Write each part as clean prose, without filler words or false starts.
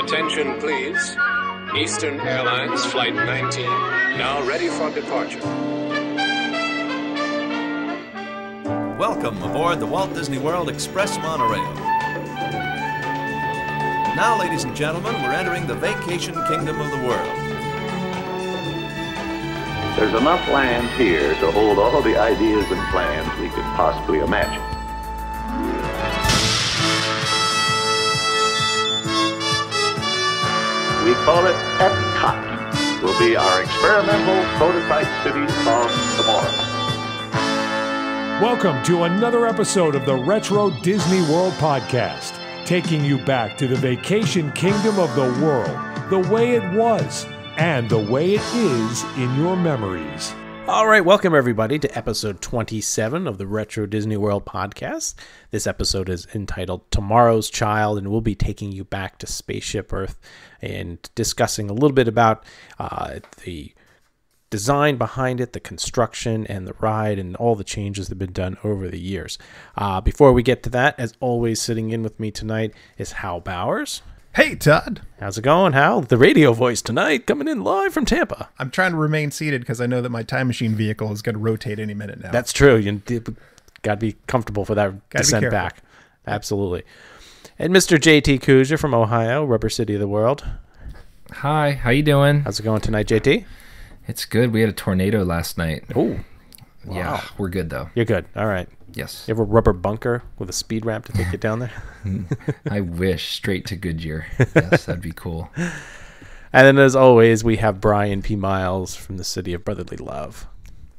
Attention, please. Eastern Airlines Flight 19, now ready for departure. Welcome aboard the Walt Disney World Express monorail. Now, ladies and gentlemen, we're entering the vacation kingdom of the world. There's enough land here to hold all the ideas and plans we could possibly imagine. We call it Epcot. Will be our experimental prototype city of tomorrow. Welcome to another episode of the Retro Disney World Podcast, taking you back to the vacation kingdom of the world, the way it was, and the way it is in your memories. All right, welcome everybody to episode 27 of the Retro Disney World Podcast. This episode is entitled Tomorrow's Child, and we'll be taking you back to Spaceship Earth and discussing a little bit about the design behind it, the construction, and the ride, and all the changes that have been done over the years. Before we get to that, as always, sitting in with me tonight is Hal Bowers. Hey, Todd. How's it going, Hal? The radio voice tonight, coming in live from Tampa. I'm trying to remain seated because I know that my time machine vehicle is going to rotate any minute now. That's true. You got to be comfortable for that descent back. Absolutely. And Mr. JT Kuja from Ohio, Rubber City of the World. Hi, how you doing? How's it going tonight, JT? It's good. We had a tornado last night. Oh, wow. Yeah, we're good though. You're good. All right. Yes. You have a rubber bunker with a speed ramp to take you down there? I wish. Straight to Goodyear. Yes, that'd be cool. And then, as always, we have Brian P. Miles from the City of Brotherly Love.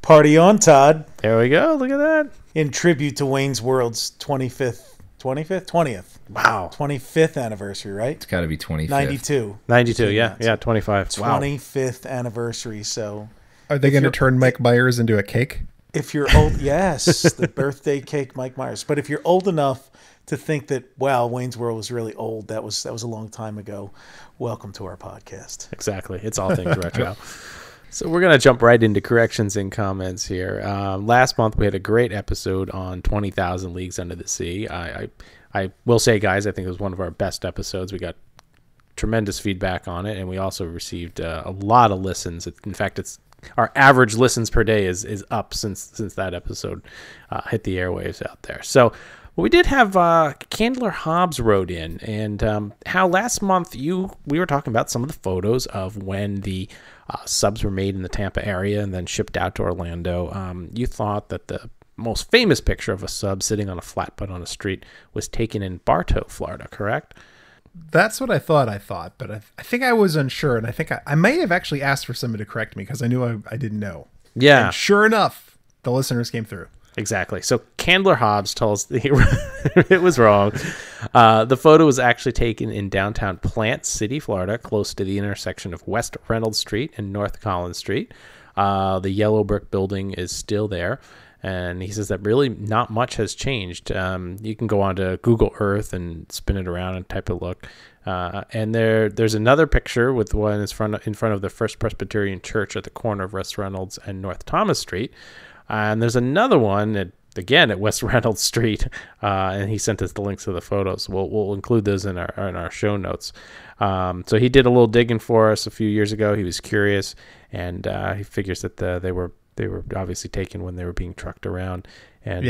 Party on, Todd. There we go. Look at that. In tribute to Wayne's World's 20th. Wow. 25th anniversary, right? It's got to be 25th. 92, yeah, 25. 25th anniversary, so... Are they going to turn Mike Myers into a cake? If you're old, yes, the birthday cake, Mike Myers. But if you're old enough to think that, wow, Wayne's World was really old, that was a long time ago, welcome to our podcast. Exactly. It's all things retro. So we're going to jump right into corrections and comments here. Last month we had a great episode on 20,000 Leagues Under the Sea. I will say, guys, I think it was one of our best episodes. We got tremendous feedback on it, and we also received a lot of listens. In fact, our average listens per day is up since that episode hit the airwaves out there. So we did have Candler Hobbs wrote in, and how last month we were talking about some of the photos of when the subs were made in the Tampa area and then shipped out to Orlando. You thought that the most famous picture of a sub sitting on a flatboat on a street was taken in Bartow, Florida, correct? That's what I thought, but I think I was unsure, and I think I may have actually asked for somebody to correct me because I knew I didn't know. Yeah. And sure enough, the listeners came through. Exactly. So Candler Hobbs tells it was wrong. The photo was actually taken in downtown Plant City, Florida, close to the intersection of West Reynolds Street and North Collins Street. The yellow brick building is still there. And he says that really not much has changed. You can go onto Google Earth and spin it around and type a look. And there's another picture with one in front of the First Presbyterian Church at the corner of West Reynolds and North Thomas Street. And there's another one at West Reynolds Street. And he sent us the links to the photos. We'll include those in our show notes. So he did a little digging for us a few years ago. He was curious, and he figures that they were obviously taken when they were being trucked around. And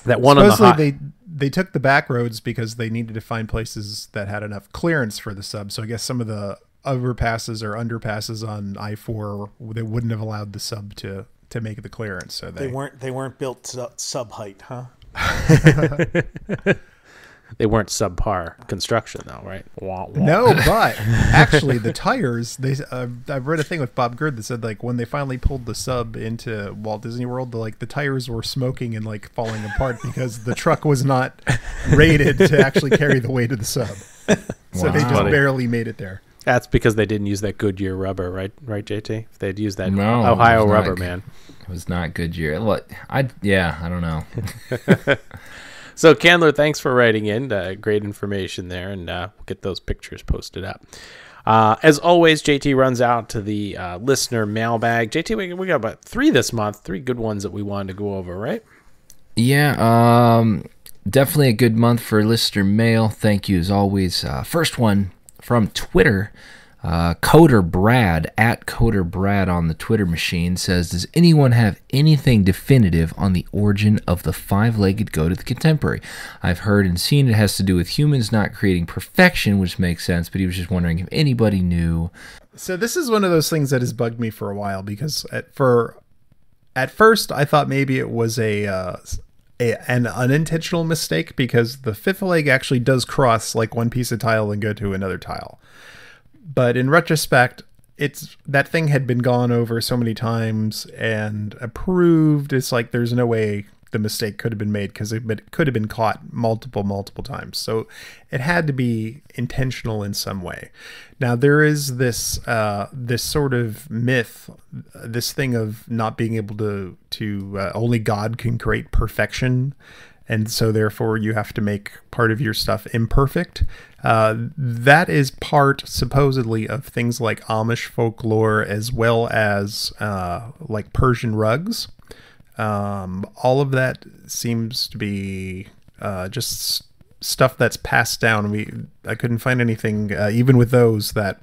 that one supposedly they took the back roads because they needed to find places that had enough clearance for the sub. So I guess some of the overpasses or underpasses on I-4, they wouldn't have allowed the sub to make the clearance. So they weren't built sub height, huh? They weren't subpar construction, though, right? Wah, wah. No, but actually, the tires. I've read a thing with Bob Gerd that said when they finally pulled the sub into Walt Disney World, the tires were smoking and falling apart because the truck was not rated to actually carry the weight of the sub. So they just barely made it there. That's because they didn't use that Goodyear rubber, right, JT? If they'd used that No, Ohio rubber, man. It was not Goodyear. I don't know. So, Candler, thanks for writing in. Great information there, and we'll get those pictures posted up. As always, JT runs out to the listener mailbag. JT, we got about 3 this month, 3 good ones that we wanted to go over, right? Yeah, definitely a good month for listener mail. Thank you, as always. First one From Twitter, Coder Brad, at Coder Brad on the Twitter machine, says, does anyone have anything definitive on the origin of the five-legged goat of the contemporary? I've heard and seen it has to do with humans not creating perfection, which makes sense, but he was just wondering if anybody knew. So this is one of those things that has bugged me for a while, because at first I thought maybe it was an unintentional mistake, because the fifth leg actually does cross like one piece of tile and go to another tile. But in retrospect, that thing had been gone over so many times and approved. It's like there's no way the mistake could have been made, because it could have been caught multiple times. So it had to be intentional in some way. Now there is this sort of myth, this thing of not being able to only God can create perfection. And so therefore you have to make part of your stuff imperfect. That is part supposedly of things like Amish folklore, as well as like Persian rugs. All of that seems to be just stuff that's passed down. I couldn't find anything, even with those, that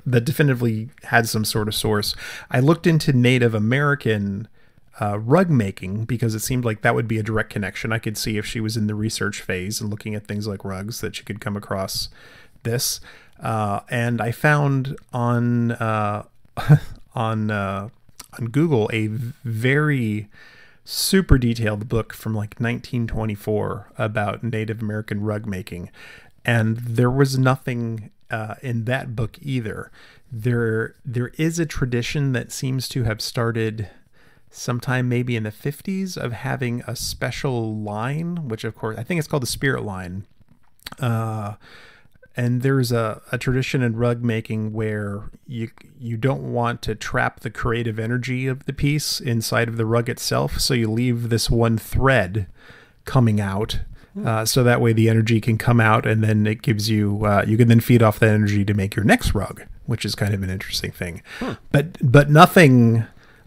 definitively had some sort of source. I looked into Native American rug making, because it seemed like that would be a direct connection. I could see, if she was in the research phase and looking at things like rugs, that she could come across this. And I found on Google a very super detailed book from like 1924 about Native American rug making, and there was nothing in that book either. There is a tradition that seems to have started sometime maybe in the 50s of having a special line, which of course I think it's called the spirit line. And there's a tradition in rug making where you don't want to trap the creative energy of the piece inside of the rug itself. So you leave this one thread coming out. So that way the energy can come out, and then it gives you, you can then feed off that energy to make your next rug, which is kind of an interesting thing. But nothing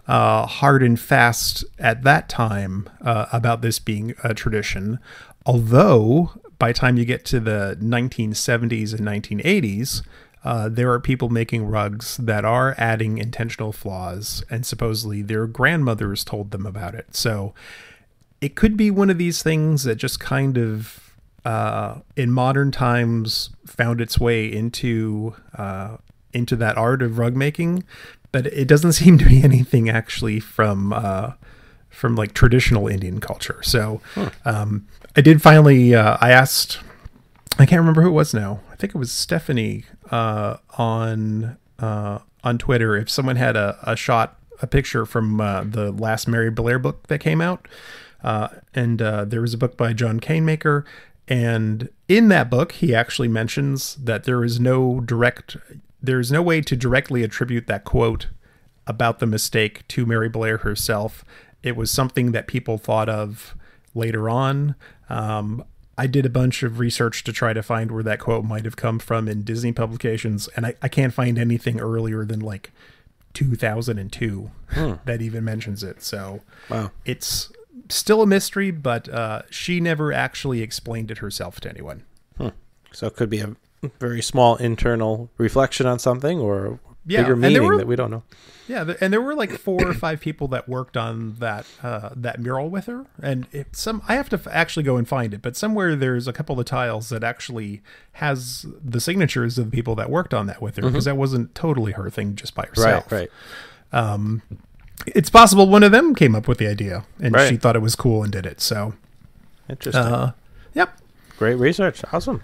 hard and fast at that time about this being a tradition. Although by the time you get to the 1970s and 1980s, there are people making rugs that are adding intentional flaws, and supposedly their grandmothers told them about it. So it could be one of these things that just kind of, in modern times, found its way into that art of rug making, but it doesn't seem to be anything actually from like traditional Indian culture. So I did finally, I asked, I can't remember who it was now. I think it was Stephanie on Twitter, if someone had a picture from the last Mary Blair book that came out. And there was a book by John Canemaker, and in that book he actually mentions that there's no way to directly attribute that quote about the mistake to Mary Blair herself. It was something that people thought of later on. I did a bunch of research to try to find where that quote might have come from in Disney publications, and I can't find anything earlier than like 2002 that even mentions it. So wow. It's still a mystery, but she never actually explained it herself to anyone. So it could be a very small internal reflection on something, or bigger meaning that we don't know. Yeah, and there were like 4 or 5 people that worked on that mural with her, and I have to actually go and find it, but somewhere there's a couple of tiles that actually has the signatures of the people that worked on that with her, because that wasn't totally her thing just by herself. Right. It's possible one of them came up with the idea, and she thought it was cool and did it. So interesting. Yep. Great research. Awesome.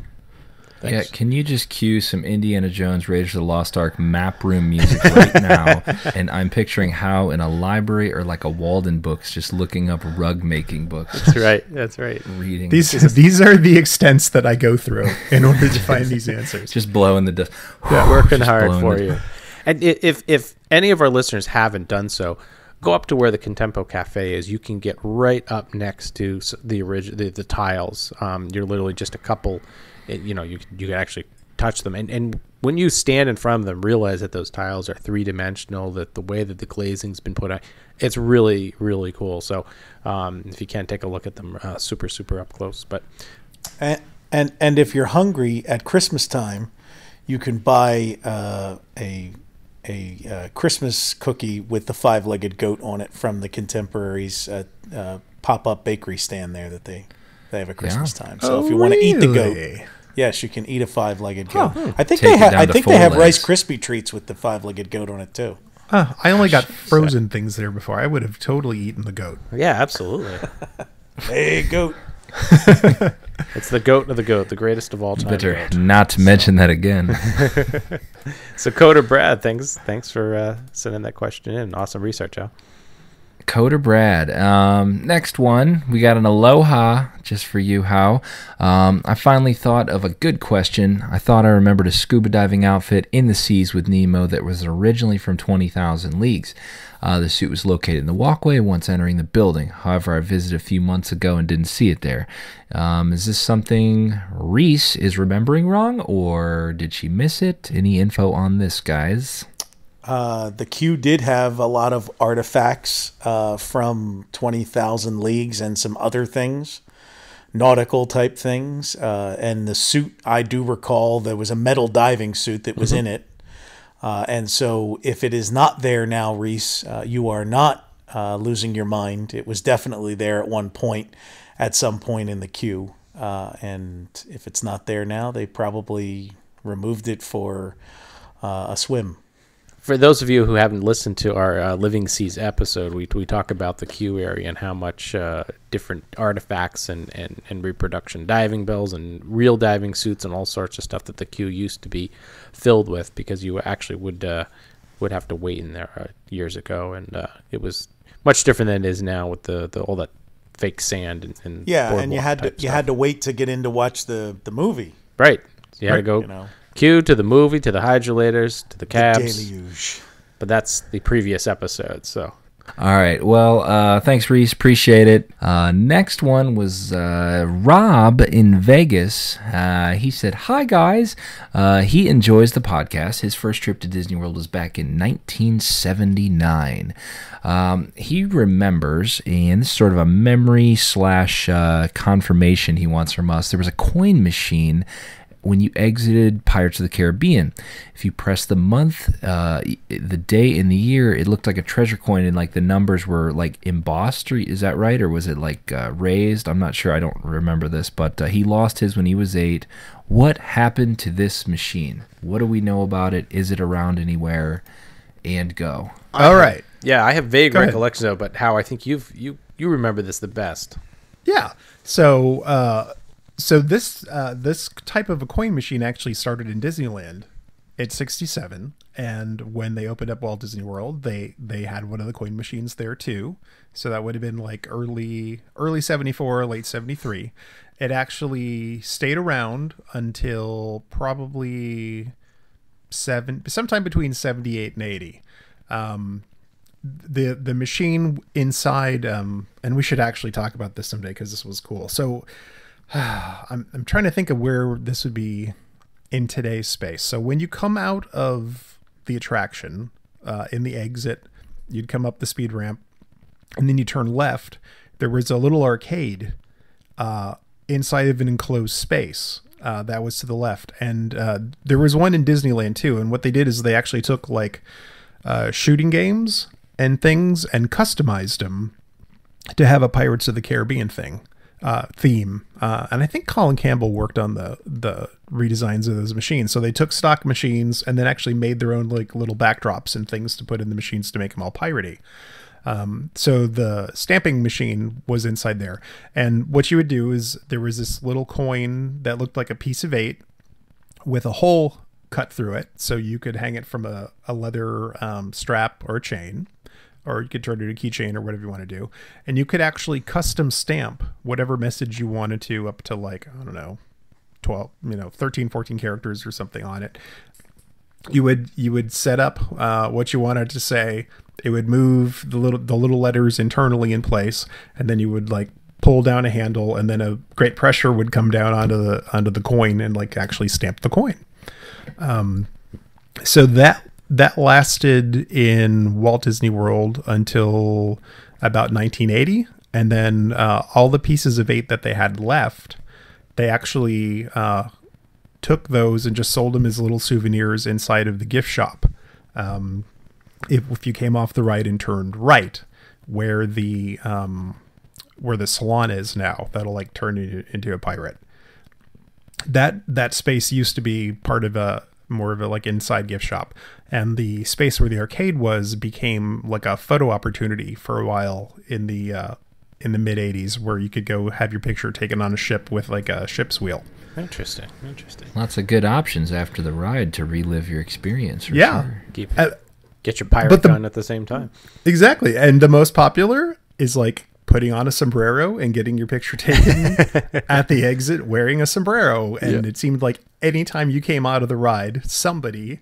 Thanks. Yeah, can you just cue some Indiana Jones Raiders of the Lost Ark map room music right now? And I'm picturing how in a library or like a Walden Books, just looking up rug making books. That's right. Reading. These are the extents that I go through in order to find these answers. Just blowing the dust. Yeah, working hard for you. And if any of our listeners haven't done so, go up to where the Contempo Cafe is. You can get right up next to the tiles. You're literally just a couple. You can actually touch them, and when you stand in front of them, realize that those tiles are 3-dimensional. That the way that the glazing's been put on, it's really, really cool. So if you can, take a look at them, super up close. But And if you're hungry at Christmas time, you can buy a Christmas cookie with the 5-legged goat on it from the Contemporaries pop-up bakery stand there that they have at Christmas time. So if you want to eat the goat, yes, you can eat a 5-legged goat. I think they have Rice Krispie treats with the 5-legged goat on it too. I only got frozen things there before. I would have totally eaten the goat. Yeah, absolutely. Hey, goat. It's the goat of the goat, the greatest of all time. Better not to mention that again. So, Coder Brad, thanks for sending that question in. Awesome research, Al. Coder Brad. Next one, we got an aloha just for you, How. I finally thought of a good question. I thought I remembered a scuba diving outfit in the seas with Nemo that was originally from 20,000 Leagues. The suit was located in the walkway once entering the building. However, I visited a few months ago and didn't see it there. Is this something Reese is remembering wrong, or did she miss it? Any info on this, guys? The Q did have a lot of artifacts from 20,000 Leagues and some other things, nautical type things. And the suit, I do recall there was a metal diving suit that was in it. And so if it is not there now, Reese, you are not losing your mind. It was definitely there at one point, at some point in the queue. And if it's not there now, they probably removed it for a swim. For those of you who haven't listened to our Living Seas episode, we talk about the queue area and how much different artifacts and reproduction diving bells and real diving suits and all sorts of stuff that the queue used to be filled with, because you actually would have to wait in there years ago, and it was much different than it is now with the all that fake sand and and you had to wait to get in to watch the movie. Right. You had to go. Queue to the movie, to the hydrolators, to the cabs. The deluge. But that's the previous episode, so. All right. Well, thanks, Reese. Appreciate it. Next one was Rob in Vegas. He said, "Hi, guys." He enjoys the podcast. His first trip to Disney World was back in 1979. He remembers, and this is sort of a memory / confirmation he wants from us, there was a coin machine when you exited Pirates of the Caribbean. If you press the month, the day in the year, it looked like a treasure coin, and like the numbers were like embossed. Is that right, or was it like raised? I'm not sure. I don't remember this, but he lost his when he was 8. What happened to this machine? What do we know about it? Is it around anywhere? And go. All right. Yeah, I have vague recollections of it, but how I think you remember this the best. Yeah. So this type of a coin machine actually started in Disneyland at 67, and when they opened up Walt Disney World, they had one of the coin machines there too. So that would have been like early 74, late 73. It actually stayed around until probably sometime between 78 and 80. The machine inside, and we should actually talk about this someday because this was cool. So I'm trying to think of where this would be in today's space. So when you come out of the attraction, in the exit, you'd come up the speed ramp, and then you turn left. There was a little arcade inside of an enclosed space that was to the left, and there was one in Disneyland too. And what they did is they actually took like shooting games and things and customized them to have a Pirates of the Caribbean theme. And I think Colin Campbell worked on the redesigns of those machines. So they took stock machines and then actually made their own like little backdrops and things to put in the machines to make them all piratey. So the stamping machine was inside there. And what you would do is there was this little coin that looked like a piece of 8 with a hole cut through it. So you could hang it from a leather strap or a chain, or you could turn it into a keychain or whatever you want to do. And you could actually custom stamp whatever message you wanted to, up to like, I don't know, 12, 13, 14 characters or something on it. You would set up what you wanted to say. It would move the little letters internally in place, and then you would like pull down a handle, and then a great pressure would come down onto the coin and like actually stamp the coin. So that lasted in Walt Disney World until about 1980, and then all the pieces of 8 that they had left they actually took those and just sold them as little souvenirs inside of the gift shop. If you came off the ride and turned right, where the salon is now, that'll like turn you into a pirate. That space used to be part of more of a like inside gift shop, and the space where the arcade was became like a photo opportunity for a while in the mid 80s, where you could go have your picture taken on a ship with like a ship's wheel. Interesting. Lots of good options after the ride to relive your experience. For Yeah. sure. Get your pirate gun at the same time. Exactly. And the most popular is like putting on a sombrero and getting your picture taken at the exit wearing a sombrero. And it seemed like anytime you came out of the ride, somebody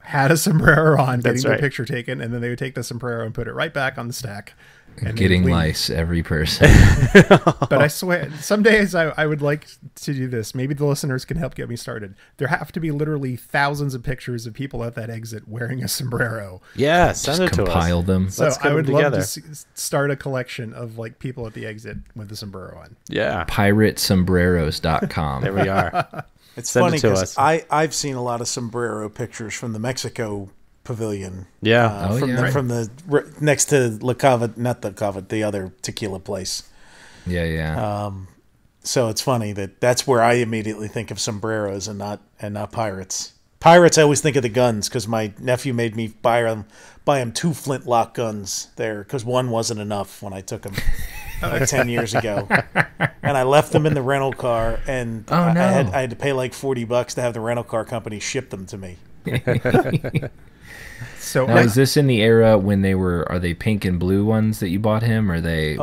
had a sombrero on, getting their picture taken, and then they would take the sombrero and put it right back on the stack. And getting lice, every person. But I swear, some days I would like to do this. Maybe the listeners can help get me started. There have to be literally thousands of pictures of people at that exit wearing a sombrero. Yeah, send it to us. Compile them. So I would love to start a collection of like people at the exit with the sombrero on. Yeah. PirateSombreros.com. There we are. It's Send funny it to because us. I've seen a lot of sombrero pictures from the Mexico pavilion. Yeah. From the next to La Cava, not the Cava, the other tequila place. Yeah. So it's funny that's where I immediately think of sombreros and not pirates. Pirates, I always think of the guns because my nephew made me buy him 2 flintlock guns there because one wasn't enough when I took him like 10 years ago, and I left them in the rental car, and I had to pay like $40 to have the rental car company ship them to me. So now, is this in the era when are they pink and blue ones that you bought him, or were they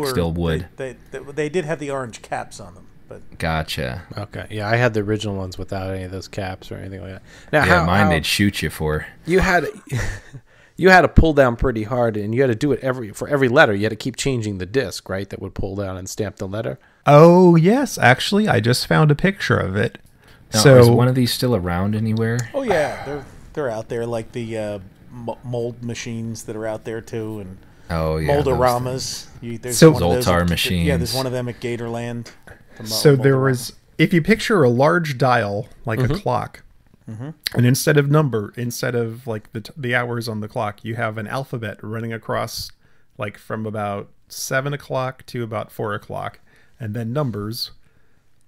still wood? They did have the orange caps on them, but gotcha. Okay, yeah, I had the original ones without any of those caps or anything like that. Now, mine they'd shoot you for. You had to pull down pretty hard, and you had to do it for every letter. You had to keep changing the disc, right? That would pull down and stamp the letter. Oh yes, actually, I just found a picture of it. Now, so is one of these still around anywhere? Oh yeah, they're out there, like the mold machines that are out there too, and Moldoramas. There's one of Zoltar machines. Yeah, there's one of them at Gatorland. So there was, if you picture a large dial like a clock, and instead of like the hours on the clock, you have an alphabet running across, like from about 7 o'clock to about 4 o'clock, and then numbers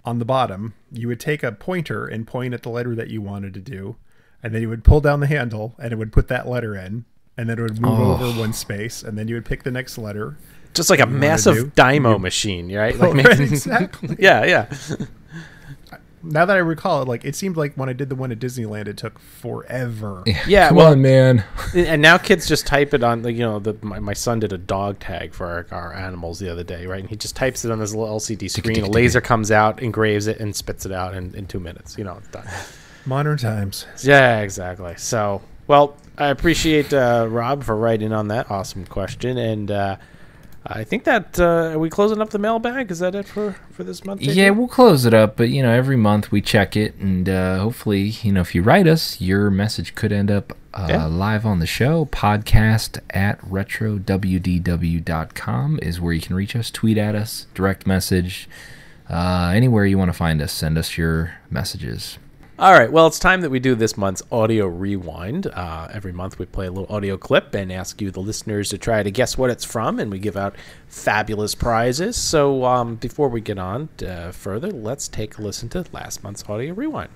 on the bottom. You would take a pointer and point at the letter that you wanted to do, and then you would pull down the handle and it would put that letter in, and then it would move over one space, and then you would pick the next letter. Just like a massive Dymo machine, right? Like right, exactly. Yeah. Now that I recall it, like it seemed like when I did the one at Disneyland, it took forever. Yeah, come on, man. And now kids just type it on, like, my son did a dog tag for our animals the other day, right? And he just types it on this little LCD screen. A laser comes out, engraves it, and spits it out in 2 minutes. It's done. Modern times. Yeah, exactly. So, well, I appreciate Rob for writing on that awesome question, and I think that are we closing up the mailbag? Is that it for this month? Yeah, we'll close it up, but every month we check it, and hopefully, if you write us, your message could end up live on the show. Podcast at RetroWDW.com is where you can reach us. Tweet at us, direct message, anywhere you want to find us. Send us your messages. All right, well, it's time that we do this month's audio rewind. Every month we play a little audio clip and ask you, the listeners, to try to guess what it's from, and we give out fabulous prizes. So before we get on further, let's take a listen to last month's audio rewind.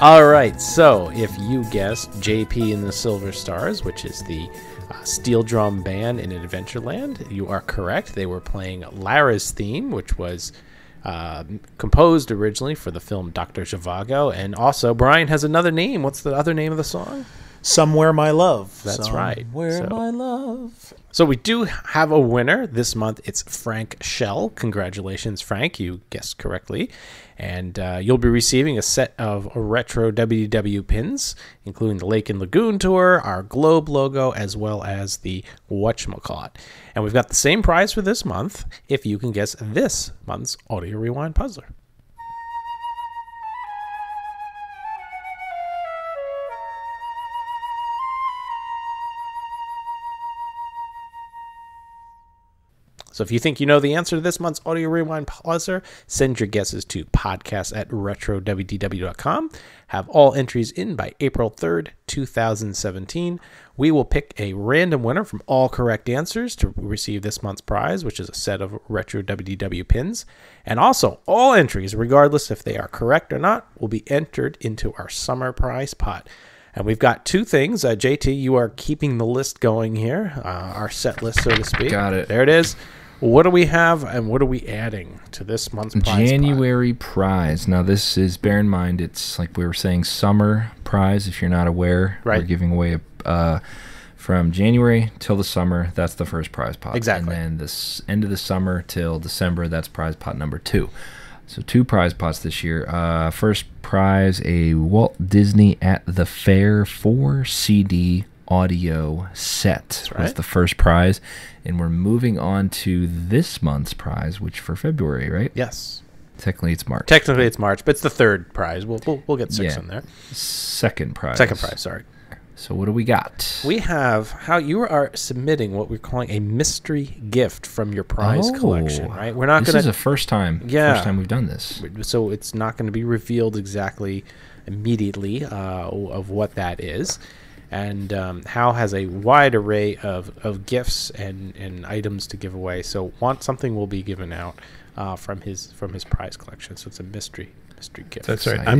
All right, so if you guessed JP and the Silver Stars, which is the steel drum band in Adventureland, you are correct. They were playing Lara's theme, which was composed originally for the film Dr. Zhivago. And also, Brian has another name. What's the other name of the song? Somewhere My Love. That's right. Somewhere My Love. So we do have a winner this month. It's Frank Shell. Congratulations, Frank. You guessed correctly. And you'll be receiving a set of retro WDW pins, including the Lake and Lagoon Tour, our Globe logo, as well as the whatchamacallit. And we've got the same prize for this month if you can guess this month's Audio Rewind puzzler. So if you think you know the answer to this month's Audio Rewind puzzler, send your guesses to podcast@RetroWDW.com. Have all entries in by April 3rd, 2017. We will pick a random winner from all correct answers to receive this month's prize, which is a set of Retro WDW pins. And also, all entries, regardless if they are correct or not, will be entered into our summer prize pot. And we've got two things. JT, you are keeping the list going here, our set list, so to speak. Got it. There it is. What do we have and what are we adding to this month's prize January prize. Now, this is, bear in mind, it's like we were saying, summer prize, if you're not aware. Right. We're giving away from January till the summer, that's the first prize pot. Exactly. And then this end of the summer till December, that's prize pot number 2. So 2 prize pots this year. First prize, a Walt Disney at the Fair 4 CD audio set. That's right. Was the first prize. And we're moving on to this month's prize, which for February, right? Yes. Technically it's March. Technically it's March, but it's the third prize. We'll get 6 in there. Second prize. Sorry. So what do we got? We have how you are submitting what we're calling a mystery gift from your prize collection, right? We're not going to... This is the first time we've done this. So it's not going to be revealed exactly immediately of what that is. And Hal has a wide array of gifts and items to give away. So something will be given out from his prize collection. So it's a mystery gift. That's right. I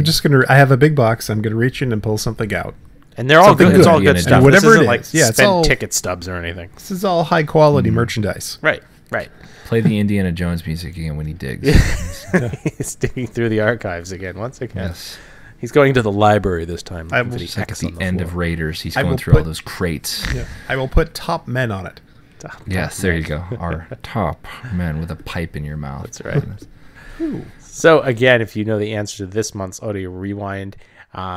have a big box. I'm gonna reach in and pull something out. And they're all good. It's all good stuff. And whatever this isn't it is, like spend ticket stubs or anything. This is all high quality merchandise. Right. Play the Indiana Jones music again when he digs. He's digging through the archives once again. Yes. He's going to the library this time. I will at the end of Raiders. He's going through all those crates. Yeah, I will put top men on it. Yes, there you go. Our top men with a pipe in your mouth. That's right. So again, if you know the answer to this month's Audio Rewind,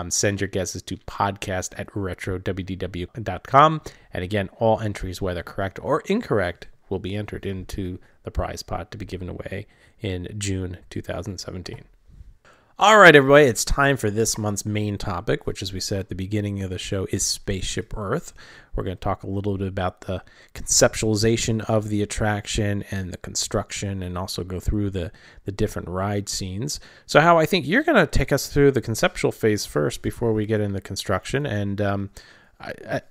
send your guesses to podcast@RetroWDW.com. And again, all entries, whether correct or incorrect, will be entered into the prize pot to be given away in June 2017. All right, everybody, it's time for this month's main topic, which, as we said at the beginning of the show, is Spaceship Earth. We're going to talk a little bit about the conceptualization of the attraction and the construction, and also go through the different ride scenes. So, Hal, I think you're going to take us through the conceptual phase first before we get into construction. And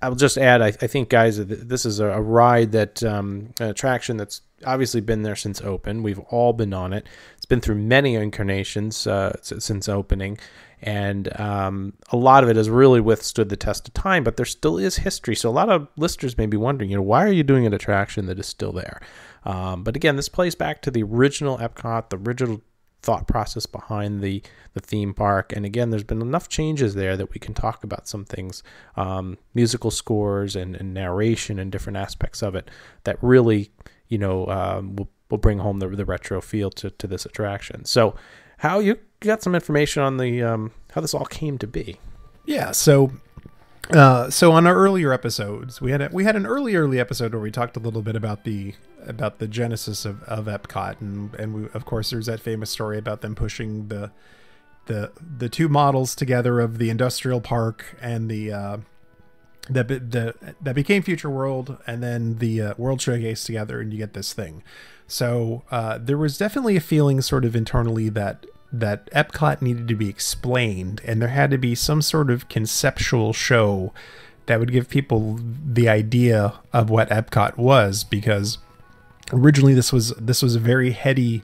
I'll just add, I think, guys, this is a ride that an attraction that's obviously been there since open. We've all been on it. It's been through many incarnations since opening, and a lot of it has really withstood the test of time, but there still is history. So a lot of listeners may be wondering, why are you doing an attraction that is still there? But again, this plays back to the original Epcot, the original thought process behind the theme park. And again, there's been enough changes there that we can talk about some things, musical scores and narration and different aspects of it that really, will bring home the retro feel to this attraction. So how you got some information on the how this all came to be? Yeah. So on our earlier episodes, we had an early episode where we talked a little bit about the genesis of Epcot, and we, of course, there's that famous story about them pushing the two models together of the industrial park and that became Future World, and then the World Showcase together, and you get this thing. So there was definitely a feeling sort of internally that Epcot needed to be explained, and there had to be some sort of conceptual show that would give people the idea of what Epcot was, because originally this was a very heady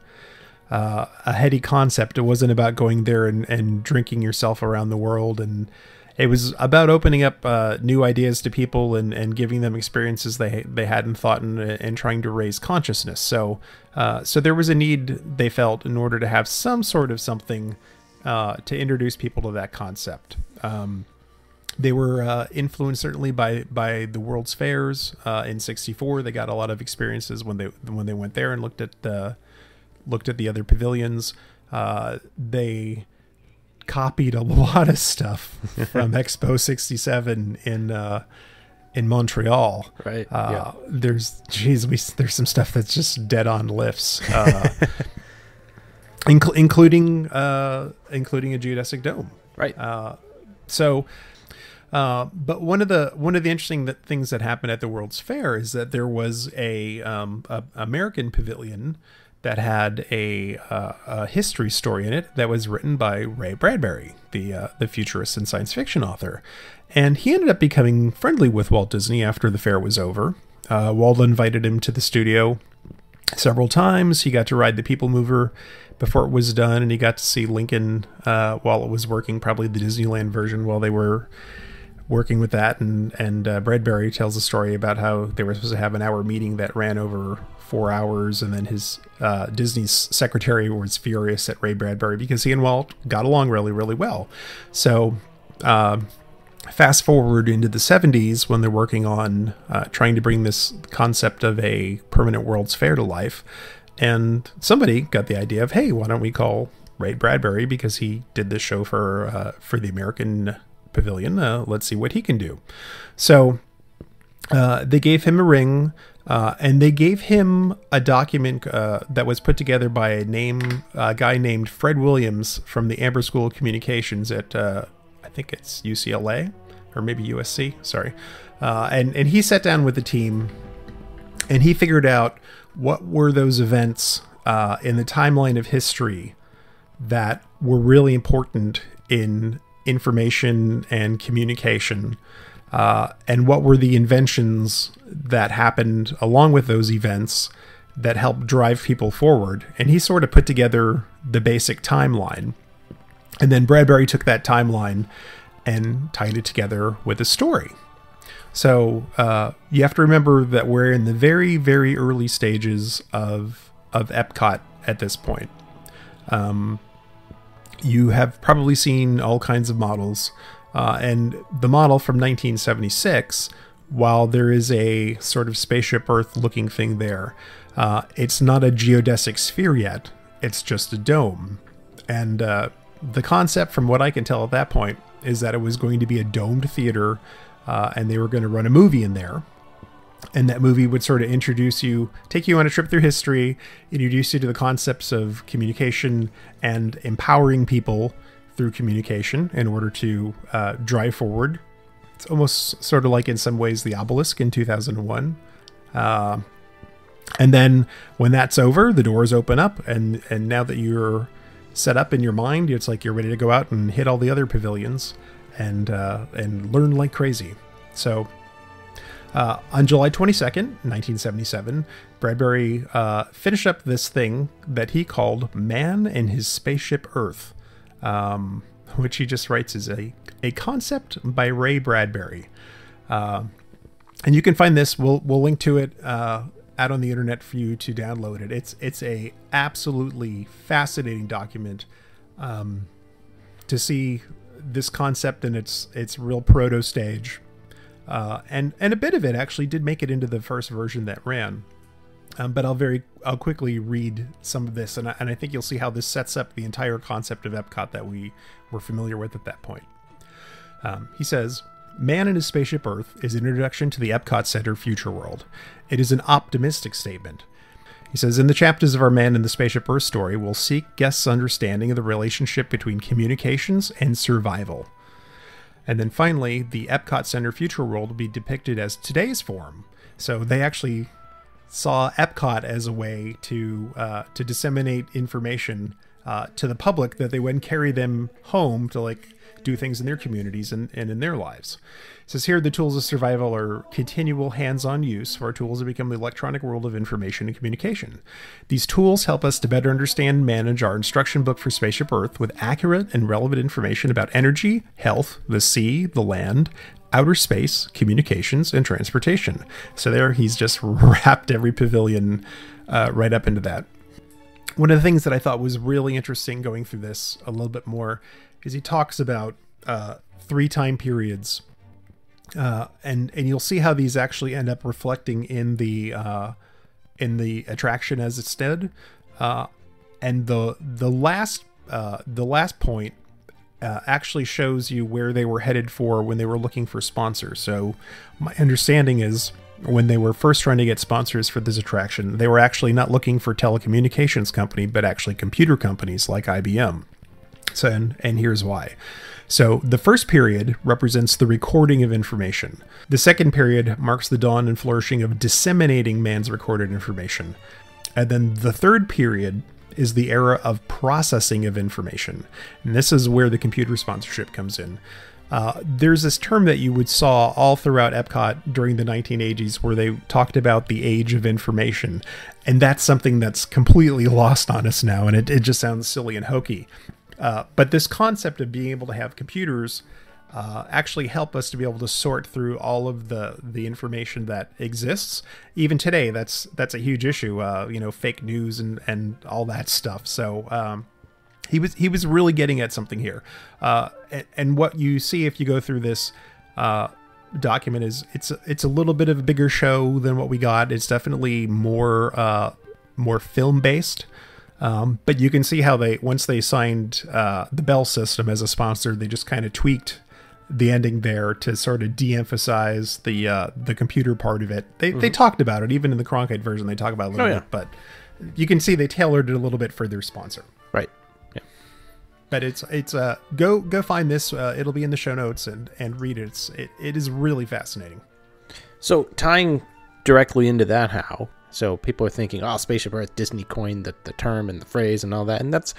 concept. It wasn't about going there and drinking yourself around the world, and it was about opening up new ideas to people and giving them experiences they hadn't thought, and trying to raise consciousness. So there was a need, they felt, in order to have some sort of something to introduce people to that concept. They were influenced certainly by the World's Fairs in '64. They got a lot of experiences when they went there and looked at the other pavilions. They copied a lot of stuff from Expo '67 in Montreal. Right. There's some stuff that's just dead on lifts, including a geodesic dome. Right. But one of the interesting things that happened at the World's Fair is that there was a American pavilion that had a history story in it that was written by Ray Bradbury, the futurist and science fiction author. And he ended up becoming friendly with Walt Disney after the fair was over. Walt invited him to the studio several times. He got to ride the People Mover before it was done, and he got to see Lincoln while it was working, probably the Disneyland version while they were working with that. And Bradbury tells a story about how they were supposed to have an hour meeting that ran over 4 hours, and then his Disney's secretary was furious at Ray Bradbury because he and Walt got along really, really well. So fast forward into the 70s when they're working on trying to bring this concept of a permanent World's Fair to life, and somebody got the idea of, hey, why don't we call Ray Bradbury, because he did this show for the American Pavilion, let's see what he can do. So they gave him a ring, and they gave him a document that was put together by a guy named Fred Williams from the Amber School of Communications at I think it's UCLA or maybe USC. Sorry, and he sat down with the team, and he figured out what were those events in the timeline of history that were really important in information and communication, and what were the inventions that happened along with those events that helped drive people forward. And he sort of put together the basic timeline, and then Bradbury took that timeline and tied it together with a story. So you have to remember that we're in the very, very early stages of Epcot at this point. You have probably seen all kinds of models, and the model from 1976, while there is a sort of Spaceship Earth looking thing there, it's not a geodesic sphere yet. It's just a dome. And the concept, from what I can tell at that point, is that it was going to be a domed theater, and they were going to run a movie in there. And that movie would sort of take you on a trip through history, introduce you to the concepts of communication and empowering people through communication in order to drive forward. It's almost sort of like, in some ways, the Obelisk in 2001. And then when that's over, the doors open up, and now that you're set up in your mind, it's like you're ready to go out and hit all the other pavilions and learn like crazy. So on July 22nd, 1977, Bradbury finished up this thing that he called Man and His Spaceship Earth, which he just writes is a concept by Ray Bradbury. And you can find this. We'll link to it out on the internet for you to download it. It's a absolutely fascinating document to see this concept in its real proto stage. And a bit of it actually did make it into the first version that ran. But I'll quickly read some of this, and I think you'll see how this sets up the entire concept of Epcot that we were familiar with at that point. He says, Man and His Spaceship Earth is an introduction to the Epcot Center future world. It is an optimistic statement. He says, in the chapters of our Man and the Spaceship Earth story, we'll seek guests' understanding of the relationship between communications and survival. And then finally, the Epcot Center future world will be depicted as today's form. So they actually saw Epcot as a way to disseminate information to the public that they would carry them home to do things in their communities and in their lives. It says here, the tools of survival are continual hands-on use for our tools to become the electronic world of information and communication. These tools help us to better understand and manage our instruction book for Spaceship Earth with accurate and relevant information about energy, health, the sea, the land, outer space, communications, and transportation. So there, he's just wrapped every pavilion right up into that. One of the things that I thought was really interesting going through this a little bit more is he talks about three time periods, and you'll see how these actually end up reflecting in the attraction as it stood. And the last point actually shows you where they were headed for when they were looking for sponsors. So my understanding is when they were first trying to get sponsors for this attraction, they were actually not looking for telecommunications company, but actually computer companies like IBM. So, and here's why. So the first period represents the recording of information. The second period marks the dawn and flourishing of disseminating man's recorded information. And then the third period is the era of processing of information. And this is where the computer sponsorship comes in. There's this term that you would saw all throughout Epcot during the 1980s where they talked about the age of information. And that's something that's completely lost on us now. And it just sounds silly and hokey. But this concept of being able to have computers actually help us to be able to sort through all of the information that exists. Even today, that's a huge issue, fake news and all that stuff. So he was really getting at something here. And what you see if you go through this document is it's a little bit of a bigger show than what we got. It's definitely more film based. But you can see how once they signed the Bell system as a sponsor, they just kind of tweaked the ending there to sort of de-emphasize the computer part of it. They talked about it, even in the Cronkite version, they talk about it a little bit, but you can see they tailored it a little bit for their sponsor. Right. Yeah. But it's go find this. It'll be in the show notes and read it. It is really fascinating. So tying directly into that, how? So people are thinking, oh, Spaceship Earth, Disney coined the term and the phrase and all that. And that's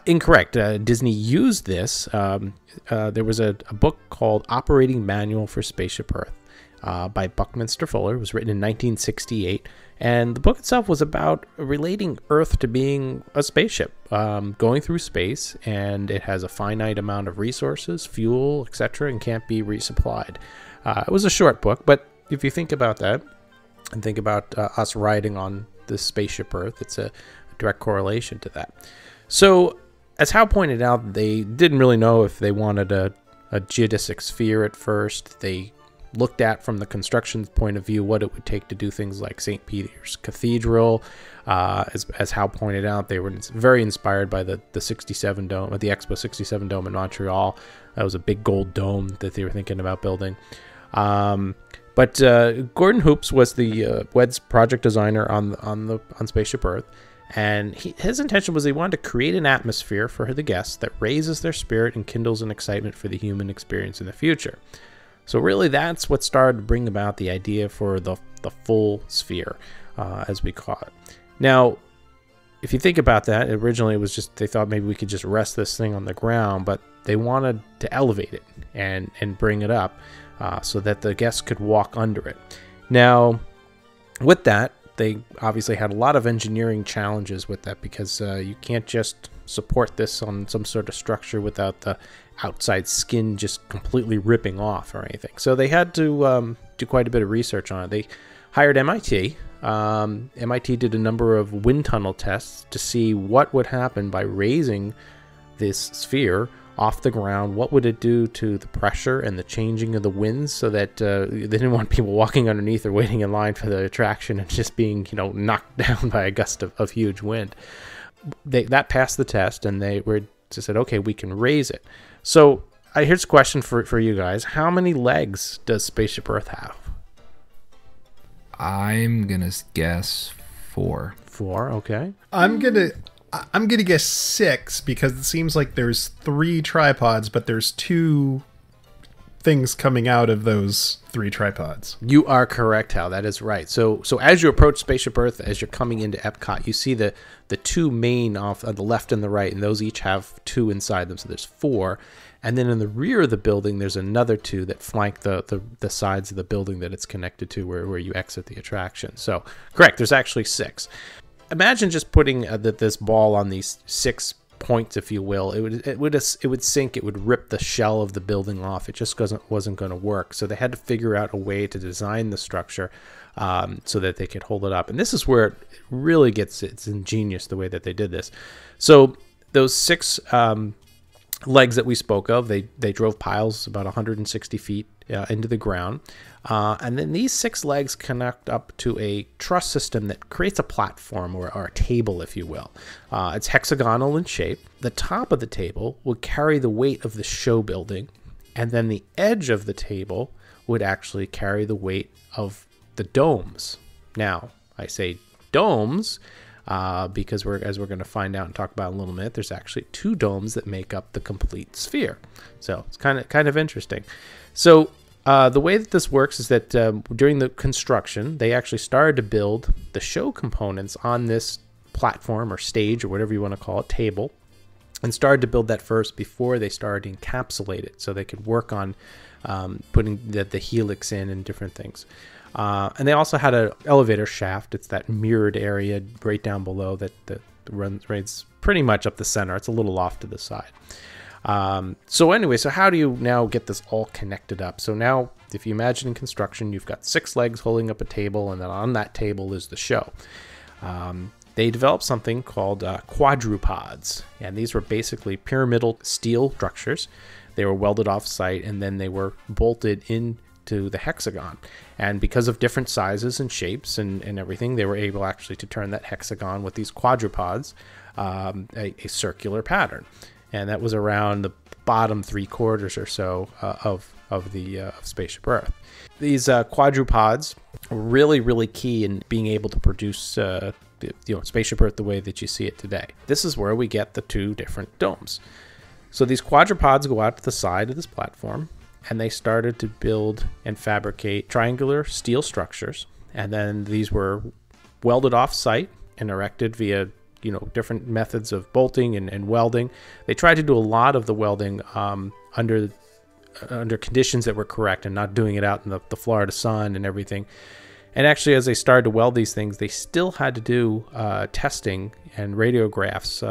incorrect. Disney used this. There was a book called Operating Manual for Spaceship Earth by Buckminster Fuller. It was written in 1968. And the book itself was about relating Earth to being a spaceship, going through space. And it has a finite amount of resources, fuel, etc., and can't be resupplied. It was a short book, but if you think about that, and think about us riding on this spaceship Earth, it's a direct correlation to that. So, as Hal pointed out, they didn't really know if they wanted a geodesic sphere at first. They looked at, from the construction point of view, what it would take to do things like St. Peter's Cathedral. As Hal pointed out, they were very inspired by the 67 dome, the Expo 67 dome in Montreal. That was a big gold dome that they were thinking about building. But Gordon Hoops was the WED's project designer on Spaceship Earth, and his intention was he wanted to create an atmosphere for the guests that raises their spirit and kindles an excitement for the human experience in the future. So really, that's what started to bring about the idea for the full sphere, as we call it. Now, if you think about that, originally it was just they thought maybe we could just rest this thing on the ground, but they wanted to elevate it and bring it up. So that the guests could walk under it. Now, with that, they obviously had a lot of engineering challenges with that because you can't just support this on some sort of structure without the outside skin just completely ripping off or anything. So they had to do quite a bit of research on it. They hired MIT. MIT did a number of wind tunnel tests to see what would happen by raising this sphere off the ground. What would it do to the pressure and the changing of the winds, so that they didn't want people walking underneath or waiting in line for the attraction and just being knocked down by a gust of huge wind. That passed the test, and they said, okay, we can raise it. So here's a question for you guys. How many legs does Spaceship Earth have? I'm gonna guess 4. 4, okay. I'm gonna guess 6 because it seems like there's 3 tripods, but there's 2 things coming out of those 3 tripods. You are correct, Hal. That is right. So as you approach Spaceship Earth, as you're coming into Epcot, you see the 2 main off on the left and the right, and those each have 2 inside them. So there's 4. And then in the rear of the building, there's another 2 that flank the sides of the building that it's connected to where you exit the attraction. So correct, there's actually 6. Imagine just putting this ball on these 6 points, if you will. It would sink. It would rip the shell of the building off. It just wasn't going to work. So they had to figure out a way to design the structure so that they could hold it up. And this is where it really it's ingenious the way that they did this. So those 6 legs that we spoke of, they drove piles about 160 feet into the ground. And then these 6 legs connect up to a truss system that creates a platform or a table, if you will. It's hexagonal in shape. The top of the table would carry the weight of the show building, and then the edge of the table would actually carry the weight of the domes. Now, I say domes because as we're going to find out and talk about in a little minute, there's actually 2 domes that make up the complete sphere. So it's kind of interesting. So the way that this works is that during the construction, they actually started to build the show components on this platform or stage or whatever you want to call it, table, and started to build that first before they started to encapsulate it so they could work on putting the helix in and different things. And they also had an elevator shaft. It's that mirrored area right down below that runs pretty much up the center. It's a little off to the side. So anyway, so how do you now get this all connected up? So now, if you imagine in construction, you've got 6 legs holding up a table, and then on that table is the show. They developed something called quadrupods, and these were basically pyramidal steel structures. They were welded off site, and then they were bolted into the hexagon. And because of different sizes and shapes and everything, they were able actually to turn that hexagon with these quadrupods a circular pattern. And that was around the bottom 3/4 or so of Spaceship Earth. These quadrupods were really, really key in being able to produce Spaceship Earth the way that you see it today. This is where we get the 2 different domes. So these quadrupods go out to the side of this platform, and they started to build and fabricate triangular steel structures. And then these were welded off site and erected via different methods of bolting and welding. They tried to do a lot of the welding under conditions that were correct and not doing it out in the Florida sun and everything. And actually, as they started to weld these things, they still had to do testing and radiographs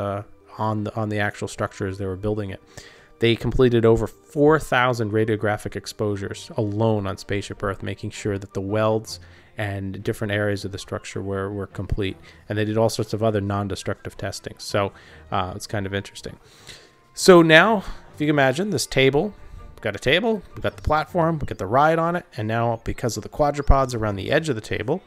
on the actual structure as they were building it. They completed over 4,000 radiographic exposures alone on Spaceship Earth, making sure that the welds and different areas of the structure were complete. And they did all sorts of other non-destructive testing. So it's kind of interesting. So now, if you can imagine this table, we've got a table, we've got the platform, we've got the ride on it, and now because of the quadrupods around the edge of the table,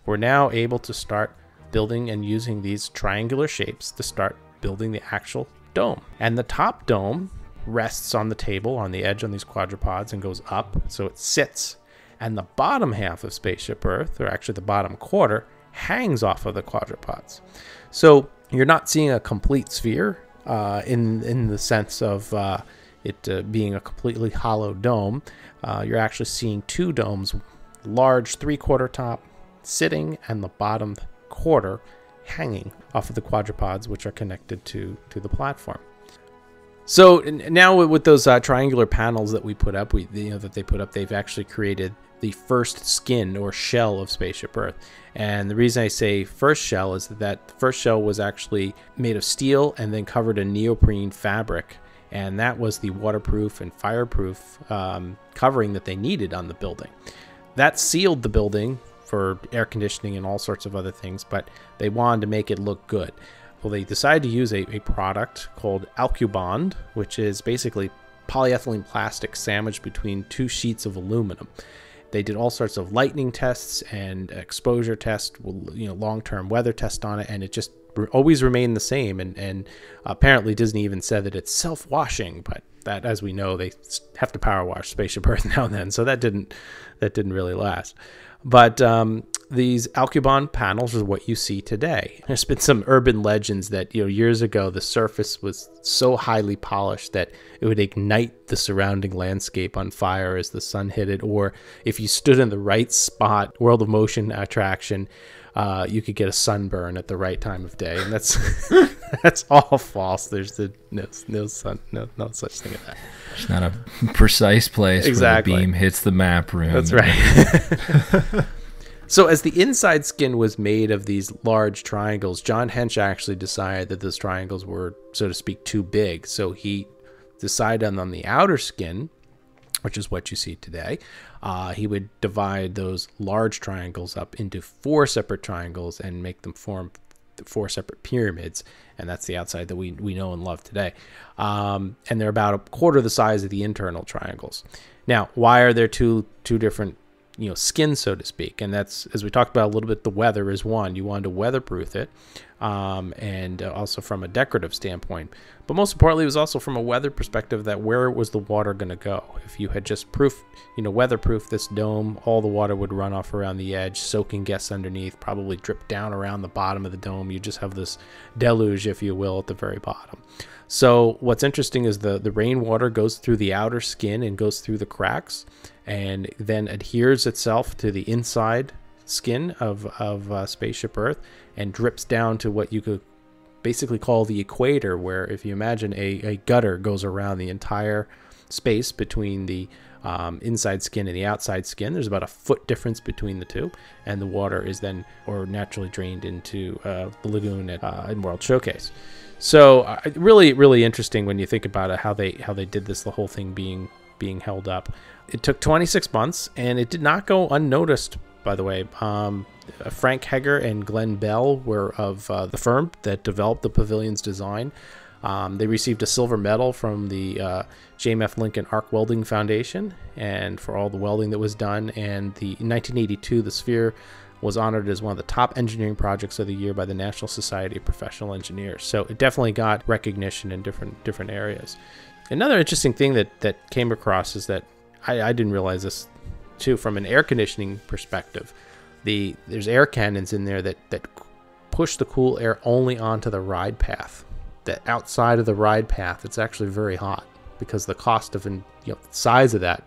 we're now able to start building and using these triangular shapes to start building the actual dome. And the top dome rests on the table on the edge on these quadrupods and goes up, so it sits. And the bottom half of Spaceship Earth, or actually the bottom quarter, hangs off of the quadrupods. So you're not seeing a complete sphere in the sense of it being a completely hollow dome. You're actually seeing 2 domes, large 3/4 top sitting and the bottom quarter hanging off of the quadrupods, which are connected to the platform. So now with those triangular panels that we put up, they've actually created the first skin or shell of Spaceship Earth. And the reason I say first shell is that the first shell was actually made of steel and then covered in neoprene fabric. And that was the waterproof and fireproof covering that they needed on the building. That sealed the building for air conditioning and all sorts of other things, but they wanted to make it look good. Well, they decided to use a product called Alcubond, which is basically polyethylene plastic sandwiched between 2 sheets of aluminum. They did all sorts of lightning tests and exposure tests, long-term weather tests on it, and it just always remained the same. And apparently Disney even said that it's self-washing, but that, as we know, they have to power wash Spaceship Earth now and then, so that didn't really last. But these Alcubond panels are what you see today. There's been some urban legends that years ago the surface was so highly polished that it would ignite the surrounding landscape on fire as the sun hit it, or if you stood in the right spot, World of Motion attraction, you could get a sunburn at the right time of day, and that's that's all false. There's no such thing as that. It's not a precise place exactly where the beam hits the map room. That's right. So as the inside skin was made of these large triangles, John Hench actually decided that those triangles were, so to speak, too big. So he decided on the outer skin, which is what you see today, he would divide those large triangles up into 4 separate triangles and make them form 4 separate pyramids, and that's the outside that we know and love today. And they're about a quarter the size of the internal triangles. Now, why are there two different skins, so to speak? And that's, as we talked about a little bit, the weather is one. You wanted to weatherproof it, and also from a decorative standpoint. But most importantly, it was also from a weather perspective, that where was the water going to go? If you had just weatherproof this dome, all the water would run off around the edge, soaking guests underneath, probably drip down around the bottom of the dome. You just have this deluge, if you will, at the very bottom. So what's interesting is the rainwater goes through the outer skin and goes through the cracks, and then adheres itself to the inside skin of Spaceship Earth, and drips down to what you could basically call the equator, where if you imagine a gutter goes around the entire space between the inside skin and the outside skin. There's about a foot difference between the two, and the water is then naturally drained into the lagoon in World Showcase. So really, really interesting when you think about it, how they did this, the whole thing being held up. It took 26 months, and it did not go unnoticed, by the way. Frank Heger and Glenn Bell were of the firm that developed the pavilion's design. They received a silver medal from the James F. Lincoln Arc Welding Foundation, and for all the welding that was done. And in 1982, the Sphere was honored as one of the top engineering projects of the year by the National Society of Professional Engineers. So it definitely got recognition in different areas. Another interesting thing that came across is that I didn't realize this too, from an air conditioning perspective. There's air cannons in there that push the cool air only onto the ride path. That outside of the ride path, it's actually very hot, because the cost of the size of that,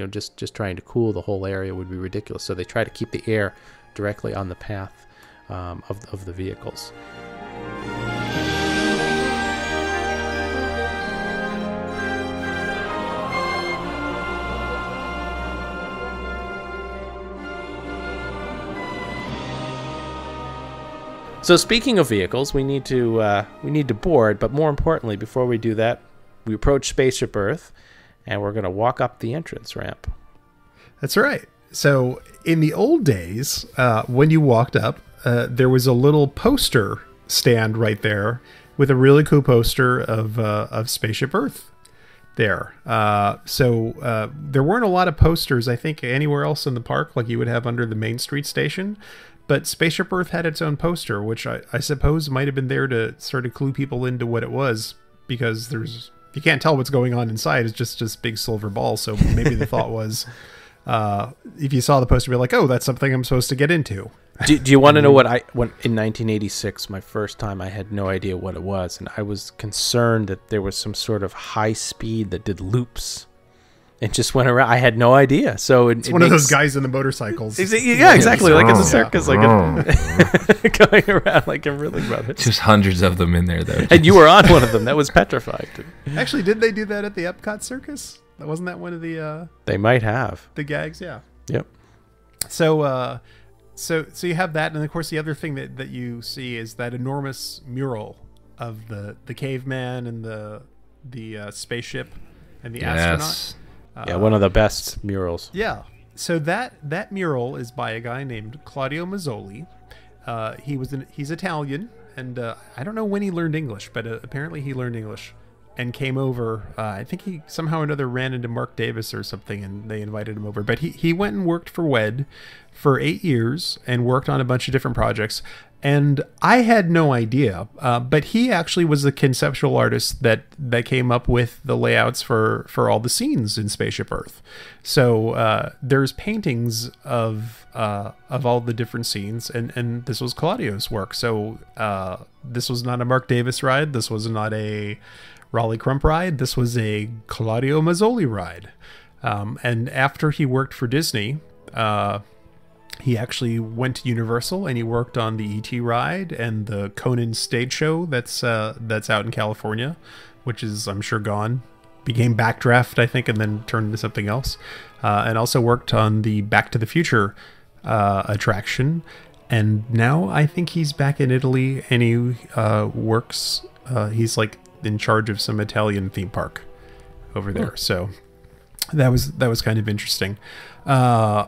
just trying to cool the whole area would be ridiculous. So they try to keep the air directly on the path of the vehicles. So speaking of vehicles, we need to board, but more importantly, before we do that, we approach Spaceship Earth, and we're going to walk up the entrance ramp. That's right. So in the old days, when you walked up, there was a little poster stand right there with a really cool poster of Spaceship Earth there. So there weren't a lot of posters, I think, anywhere else in the park like you would have under the Main Street station. But Spaceship Earth had its own poster, which I suppose might have been there to sort of clue people into what it was, because you can't tell what's going on inside. It's just this big silver ball. So maybe the thought was, if you saw the poster, be like, oh, that's something I'm supposed to get into. Do you want to know when in 1986, my first time, I had no idea what it was, and I was concerned that there was some sort of high speed that did loops. It just went around. I had no idea. So it's one of those guys in the motorcycles. Yeah, exactly. Like in the circus, like going around like a really rubbish. Just hundreds of them in there, though. And you were on one of them. That was petrified. Actually, did they do that at the Epcot Circus? Wasn't that one of the? They might have the gags. Yeah. Yep. So you have that, and of course the other thing that you see is that enormous mural of the caveman and the spaceship and the astronaut. Yeah, one of the best murals. Yeah. So that mural is by a guy named Claudio Mazzoli. He's Italian, and I don't know when he learned English, but apparently he learned English and came over. I think he somehow or another ran into Mark Davis or something, and they invited him over. But he went and worked for WED for 8 years and worked on a bunch of different projects. And I had no idea, but he actually was the conceptual artist that came up with the layouts for all the scenes in Spaceship Earth. So there's paintings of all the different scenes, and this was Claudio's work. So this was not a Mark Davis ride. This was not a Raleigh Crump ride. This was a Claudio Mazzoli ride. And after he worked for Disney, he actually went to Universal, and he worked on the E.T. ride and the Conan stage show that's out in California, which is, I'm sure, gone. Became Backdraft, I think, and then turned into something else. And also worked on the Back to the Future attraction. And now I think he's back in Italy, and he works. He's like in charge of some Italian theme park over there. So that was kind of interesting. So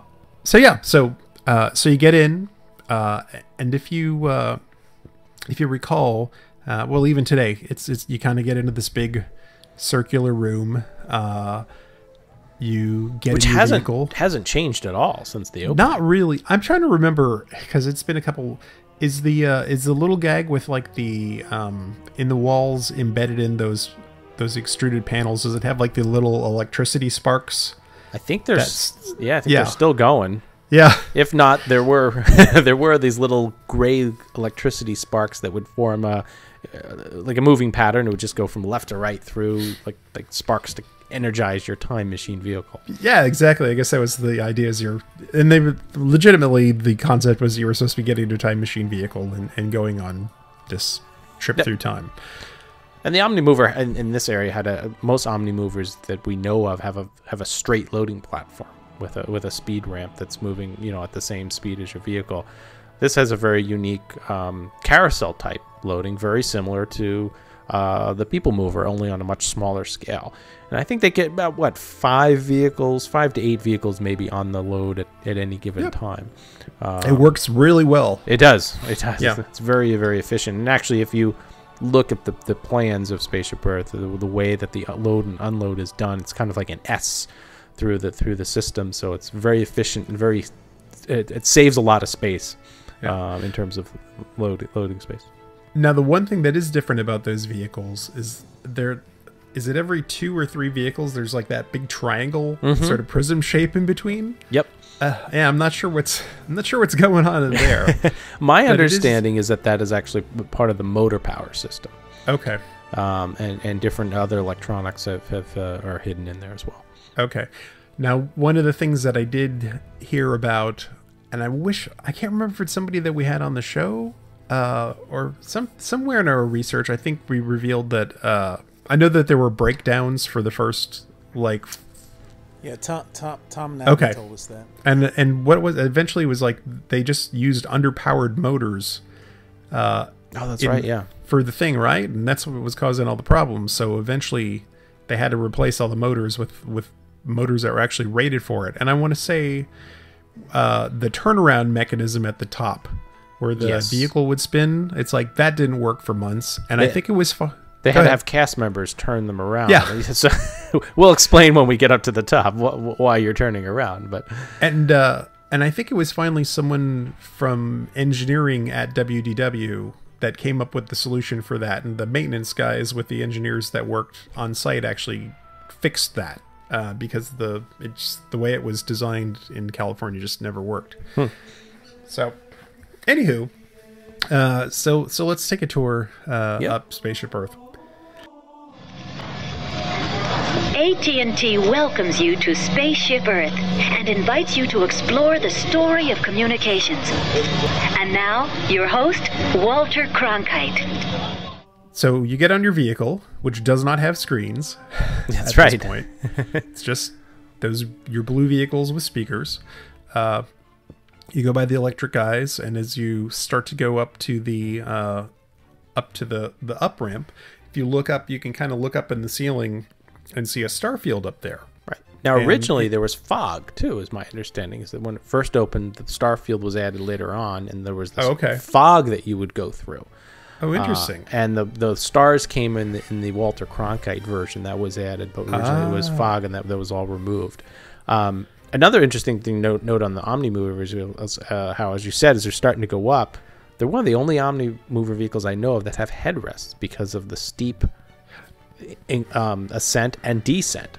you get in, and if you if you recall, well, even today, it's you kind of get into this big circular room. You get Which a new vehicle. hasn't changed at all since the opening. Not really. I'm trying to remember because it's been a couple. Is the little gag with like the in the walls embedded in those extruded panels? Does it have like the little electricity sparks? I think there's they're still going. Yeah. If not, there were there were these little gray electricity sparks that would form like a moving pattern. It would just go from left to right through like sparks to energize your time machine vehicle. Yeah, exactly. I guess that was the idea. And they legitimately, the concept was you were supposed to be getting a time machine vehicle and going on this trip through time. And the Omnimover in this area most Omnimovers that we know of have a straight loading platform with a speed ramp that's moving, at the same speed as your vehicle. This has a very unique carousel type loading, very similar to the People Mover, only on a much smaller scale. And I think they get about 5 to 8 vehicles maybe on the load at any given time. It works really well. It does. Yeah. It's very, very efficient. And actually, if you look at the plans of Spaceship Earth, the way that the load and unload is done, it's kind of like an S through the system. So it's very efficient and it saves a lot of space in terms of loading space. Now, the one thing that is different about those vehicles is it every 2 or 3 vehicles there's like that big triangle sort of prism shape in between? Yep. Yeah, I'm not sure what's going on in there. My understanding is that is actually part of the motor power system. Okay. And different other electronics are hidden in there as well. Okay. Now, one of the things that I did hear about, and I can't remember if it's somebody that we had on the show, or somewhere in our research, I think we revealed that I know that there were breakdowns for the first Yeah, Tom Navin told us that. And what it was eventually was like they just used underpowered motors. That's right, yeah. For the thing, right? And that's what was causing all the problems. So eventually they had to replace all the motors with motors that were actually rated for it. And I want to say the turnaround mechanism at the top where the vehicle would spin, it's like that didn't work for months. And I think it was They had to have cast members turn them around. Yeah. So we'll explain when we get up to the top why you're turning around. But and I think it was finally someone from engineering at WDW that came up with the solution for that. And the maintenance guys with the engineers that worked on site actually fixed that because the way it was designed in California just never worked. So, anywho, so let's take a tour up Spaceship Earth. AT&T welcomes you to Spaceship Earth and invites you to explore the story of communications. And now, your host, Walter Cronkite. So you get on your vehicle, which does not have screens. That's at right. This point. It's just your blue vehicles with speakers. You go by the electric guys, and as you start to go up to the up ramp, if you look up, you can kind of look up in the ceiling and see a star field up there. Right. Now, originally there was fog too, is my understanding. Is that when it first opened, the star field was added later on, and there was this fog that you would go through. Oh, interesting. And the stars came in the Walter Cronkite version that was added, but originally it was fog, and that was all removed. Another interesting thing note on the Omnimover is how, as you said, as they're starting to go up, they're one of the only Omnimover vehicles I know of that have headrests because of the steep ascent and descent.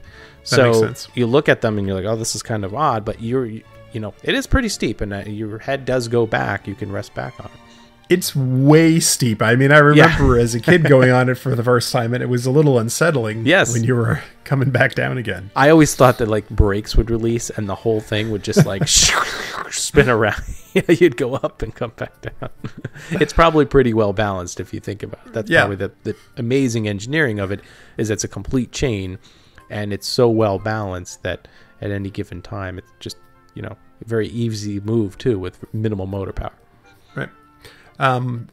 That makes sense. You look at them and you're like, oh, this is kind of odd, but it is pretty steep, and your head does go back. You can rest back on it. It's way steep. I mean, I remember as a kid going on it for the first time, and it was a little unsettling when you were coming back down again. I always thought that like brakes would release and the whole thing would just like spin around. You'd go up and come back down. It's probably pretty well balanced if you think about it. That's probably the amazing engineering of it, is it's a complete chain, and it's so well balanced that at any given time, it's just, a very easy move too with minimal motor power. Right.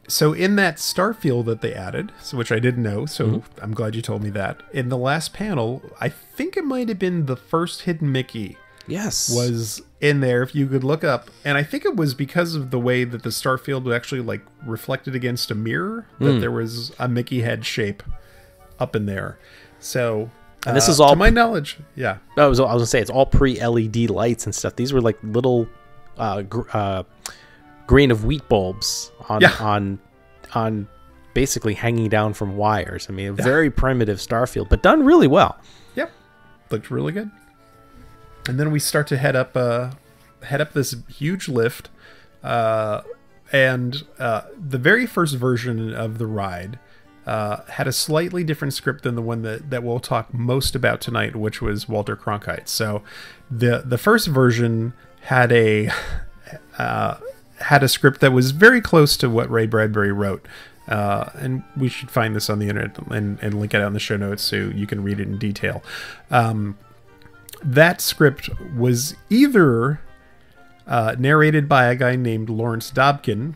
So in that star field that they added, which I didn't know, so I'm glad you told me that. In the last panel, I think it might have been the first hidden Mickey. Yes. was in there. If you could look up, and I think it was because of the way that the starfield was actually like reflected against a mirror that there was a Mickey head shape up in there. So, and this is all to my knowledge. Yeah, I was gonna say it's all pre-LED lights and stuff. These were like little grain of wheat bulbs on basically hanging down from wires. I mean, a very primitive starfield, but done really well. Yep, looked really good. And then we start to head up this huge lift, and the very first version of the ride had a slightly different script than the one that we'll talk most about tonight, which was Walter Cronkite's. So the first version had a script that was very close to what Ray Bradbury wrote. And we should find this on the internet and link it out in the show notes so you can read it in detail. That script was either narrated by a guy named Lawrence Dobkin,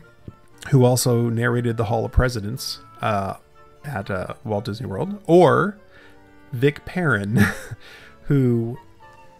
who also narrated The Hall of Presidents at Walt Disney World, or Vic Perrin, who...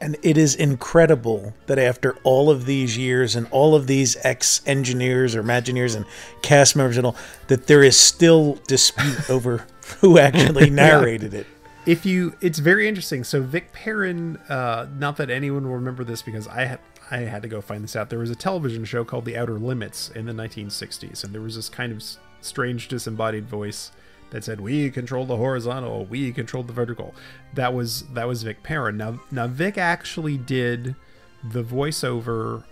And it is incredible that after all of these years and all of these ex-engineers or Imagineers and cast members and all, that there is still dispute over who actually narrated it. It's very interesting. So Vic Perrin, not that anyone will remember this because I had to go find this out. There was a television show called The Outer Limits in the 1960s, and there was this kind of strange disembodied voice that said, "We control the horizontal, we control the vertical." That was Vic Perrin. Now Vic actually did the voiceover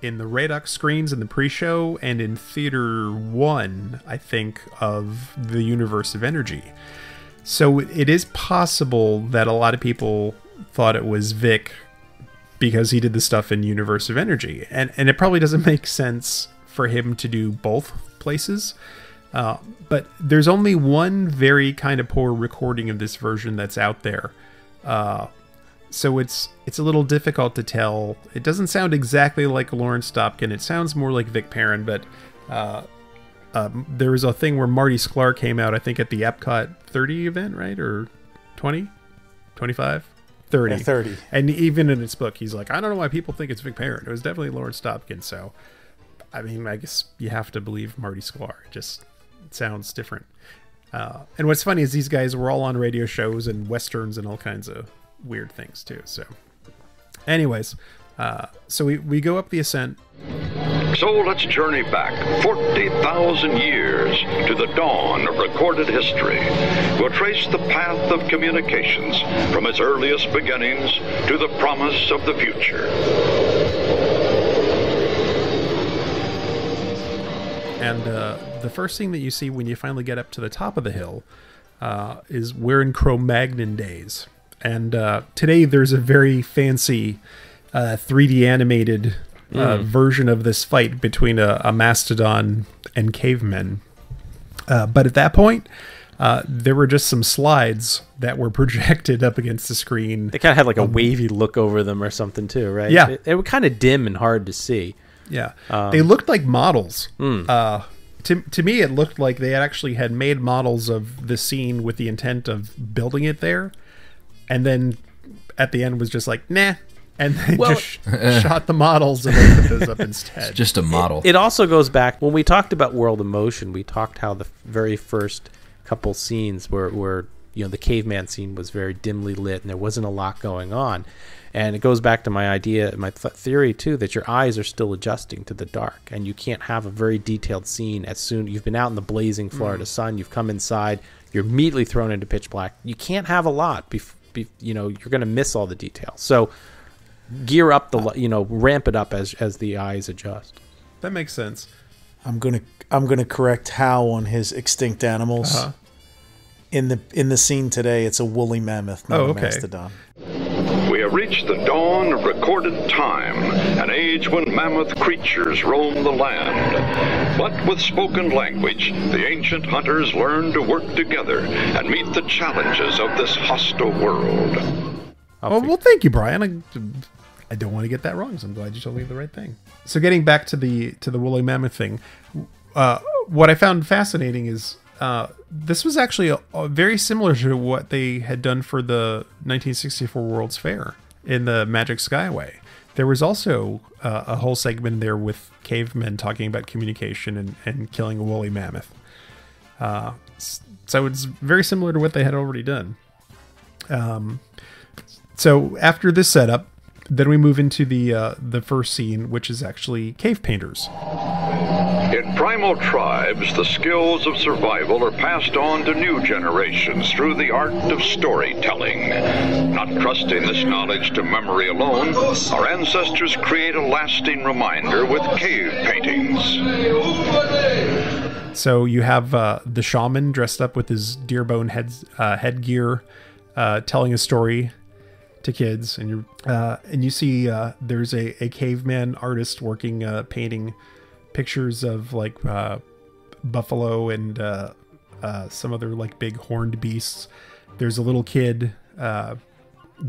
in the Radux screens in the pre-show and in Theater 1, I think, of the Universe of Energy. So it is possible that a lot of people thought it was Vic because he did the stuff in Universe of Energy. And it probably doesn't make sense for him to do both places. But there's only one very kind of poor recording of this version that's out there. So it's a little difficult to tell. It doesn't sound exactly like Lawrence Dobkin. It sounds more like Vic Perrin, but there was a thing where Marty Sklar came out, I think, at the Epcot 30 event, right? Or 20? 25? 30. Yeah, 30. And even in his book, he's like, I don't know why people think it's Vic Perrin. It was definitely Lawrence Dobkin. So, I mean, I guess you have to believe Marty Sklar. It sounds different. And what's funny is these guys were all on radio shows and westerns and all kinds of weird things too. So anyways, so we go up the ascent. So let's journey back 40,000 years to the dawn of recorded history. We'll trace the path of communications from its earliest beginnings to the promise of the future. And the first thing that you see when you finally get up to the top of the hill is we're in Cro-Magnon days. And today there's a very fancy 3D animated version of this fight between a mastodon and cavemen. But at that point, there were just some slides that were projected up against the screen. They kind of had like a wavy look over them or something too, right? Yeah. They were kind of dim and hard to see. Yeah, they looked like models. To me, it looked like they actually had made models of the scene with the intent of building it there, and then at the end was just like, nah, and they just shot the models and they put those up instead. It's just a model. It also goes back, when we talked about World of Motion, we talked how the very first couple scenes were the caveman scene was very dimly lit and there wasn't a lot going on. And it goes back to my idea, my theory too, that your eyes are still adjusting to the dark, and you can't have a very detailed scene as soon you've been out in the blazing Florida sun, you've come inside, you're immediately thrown into pitch black. You can't have a lot. You're going to miss all the details. So gear up ramp it up as the eyes adjust. That makes sense. I'm gonna correct Hal on his extinct animals. In the scene today, it's a woolly mammoth, not a mastodon. We have reached the dawn of recorded time, an age when mammoth creatures roam the land. But with spoken language, the ancient hunters learned to work together and meet the challenges of this hostile world. Well, thank you, Brian. I don't want to get that wrong, so I'm glad you told me the right thing. So getting back to the woolly mammoth thing, what I found fascinating is this was actually very similar to what they had done for the 1964 World's Fair. in the Magic Skyway. There was also a whole segment there with cavemen talking about communication and killing a woolly mammoth. So it's very similar to what they had already done. So after this setup, then we move into the first scene, which is actually cave painters. In primal tribes, the skills of survival are passed on to new generations through the art of storytelling. Not trusting this knowledge to memory alone, our ancestors create a lasting reminder with cave paintings. So you have the shaman dressed up with his deerbone headgear, telling a story to kids, and you see there's a caveman artist working painting pictures of like buffalo and some other like big horned beasts. There's a little kid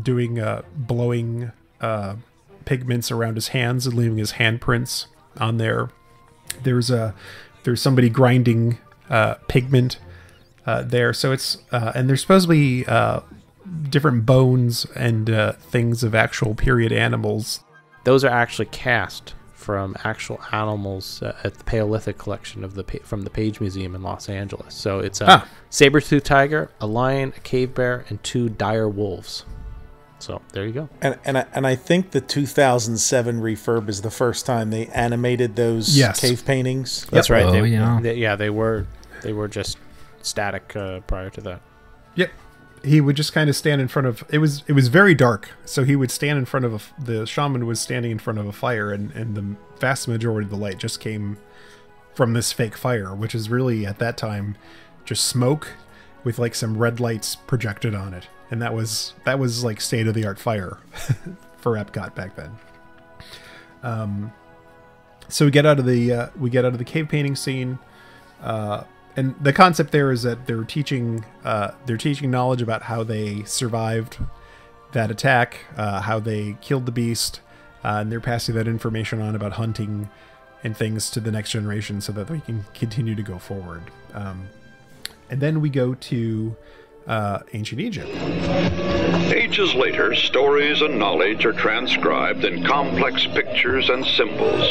doing blowing pigments around his hands and leaving his handprints on there. There's somebody grinding pigment there. So it's and there's supposed to be different bones and things of actual period animals. Those are actually cast from actual animals at the Paleolithic collection from the Page Museum in Los Angeles. So it's a saber-toothed tiger, a lion, a cave bear, and 2 dire wolves. So there you go. And I think the 2007 refurb is the first time they animated those cave paintings. That's right. Oh, They were just static prior to that. Yep. He would just kind of stand in front of it was very dark, so he would stand in front of the shaman was standing in front of a fire, and the vast majority of the light just came from this fake fire, which is really at that time just smoke with like some red lights projected on it, and that was like state of the art fire for Epcot back then. So we get out of the cave painting scene. And the concept there is that they're teaching knowledge about how they survived that attack, how they killed the beast, and they're passing that information on about hunting and things to the next generation so that they can continue to go forward. And then we go to ancient Egypt. Ages later, stories and knowledge are transcribed in complex pictures and symbols.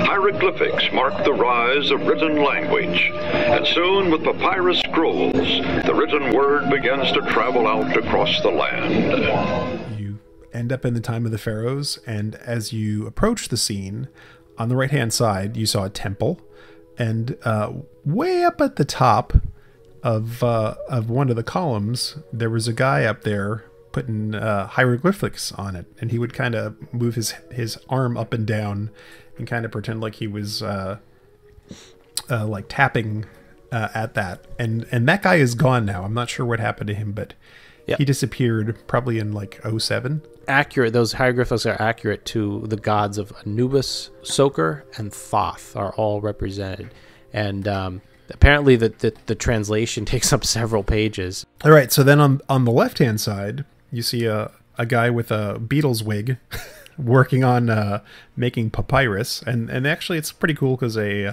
Hieroglyphics mark the rise of written language. And soon, with papyrus scrolls, the written word begins to travel out across the land. You end up in the time of the pharaohs, and as you approach the scene, on the right-hand side, you saw a temple, and way up at the top of one of the columns, there was a guy up there putting hieroglyphics on it, and he would kind of move his arm up and down and kind of pretend like he was like tapping at that. And that guy is gone now. I'm not sure what happened to him, but he disappeared probably in like 2007. Accurate. Those hieroglyphics are accurate to the gods of Anubis, Soker, and Thoth are all represented, and apparently the translation takes up several pages. All right, so then on the left-hand side, you see a guy with a Beatles wig working on making papyrus. And actually, it's pretty cool because they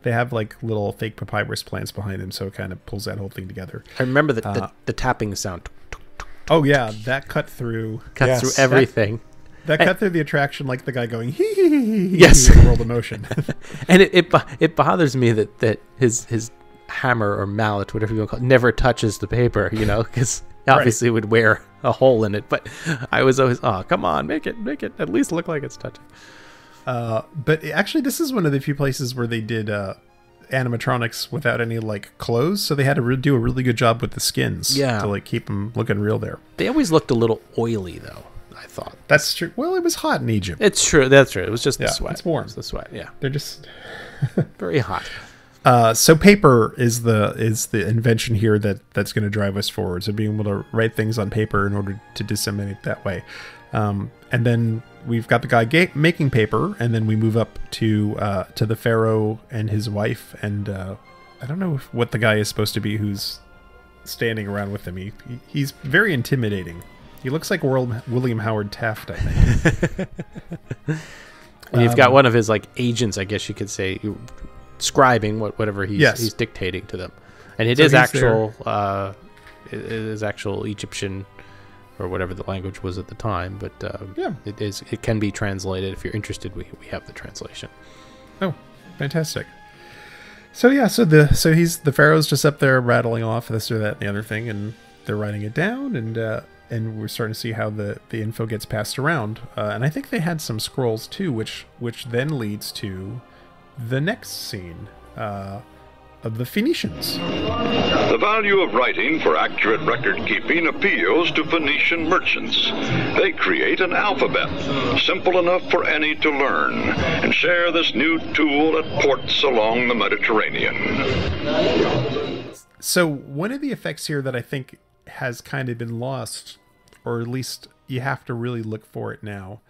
have like little fake papyrus plants behind him, so it kind of pulls that whole thing together. I remember the tapping sound. Oh, yeah, that cut through everything. That cut through the attraction like the guy going, hee hee hee hee, yes, in the world of motion. And it bothers me that his hammer or mallet, whatever you want to call it, never touches the paper, because obviously it would wear a hole in it. But I was always, come on, make it at least look like it's touching. But actually, this is one of the few places where they did animatronics without any like clothes, so they had to do a really good job with the skins to like keep them looking real there. They always looked a little oily though, I thought. That's true. Well, it was hot in Egypt. It's true. That's true. It was just the sweat. It's warm. It was the sweat. Yeah, they're just very hot. So paper is the invention here that's going to drive us forward. So being able to write things on paper in order to disseminate that way. And then we've got the guy making paper, and then we move up to the pharaoh and his wife. And I don't know what the guy is supposed to be who's standing around with him. He's very intimidating. He looks like William Howard Taft, I think. And you've got one of his like agents, I guess you could say, scribing whatever he's dictating to them, and it is actual Egyptian or whatever the language was at the time. But it can be translated. If you're interested, we have the translation. Oh, fantastic. So yeah, so the Pharaoh's just up there rattling off this or that and the other thing, and they're writing it down, and we're starting to see how the info gets passed around. And I think they had some scrolls too, which then leads to the next scene of the Phoenicians. The value of writing for accurate record keeping appeals to Phoenician merchants. They create an alphabet, simple enough for any to learn, and share this new tool at ports along the Mediterranean. So one of the effects here that I think has kind of been lost, or at least you have to really look for it now,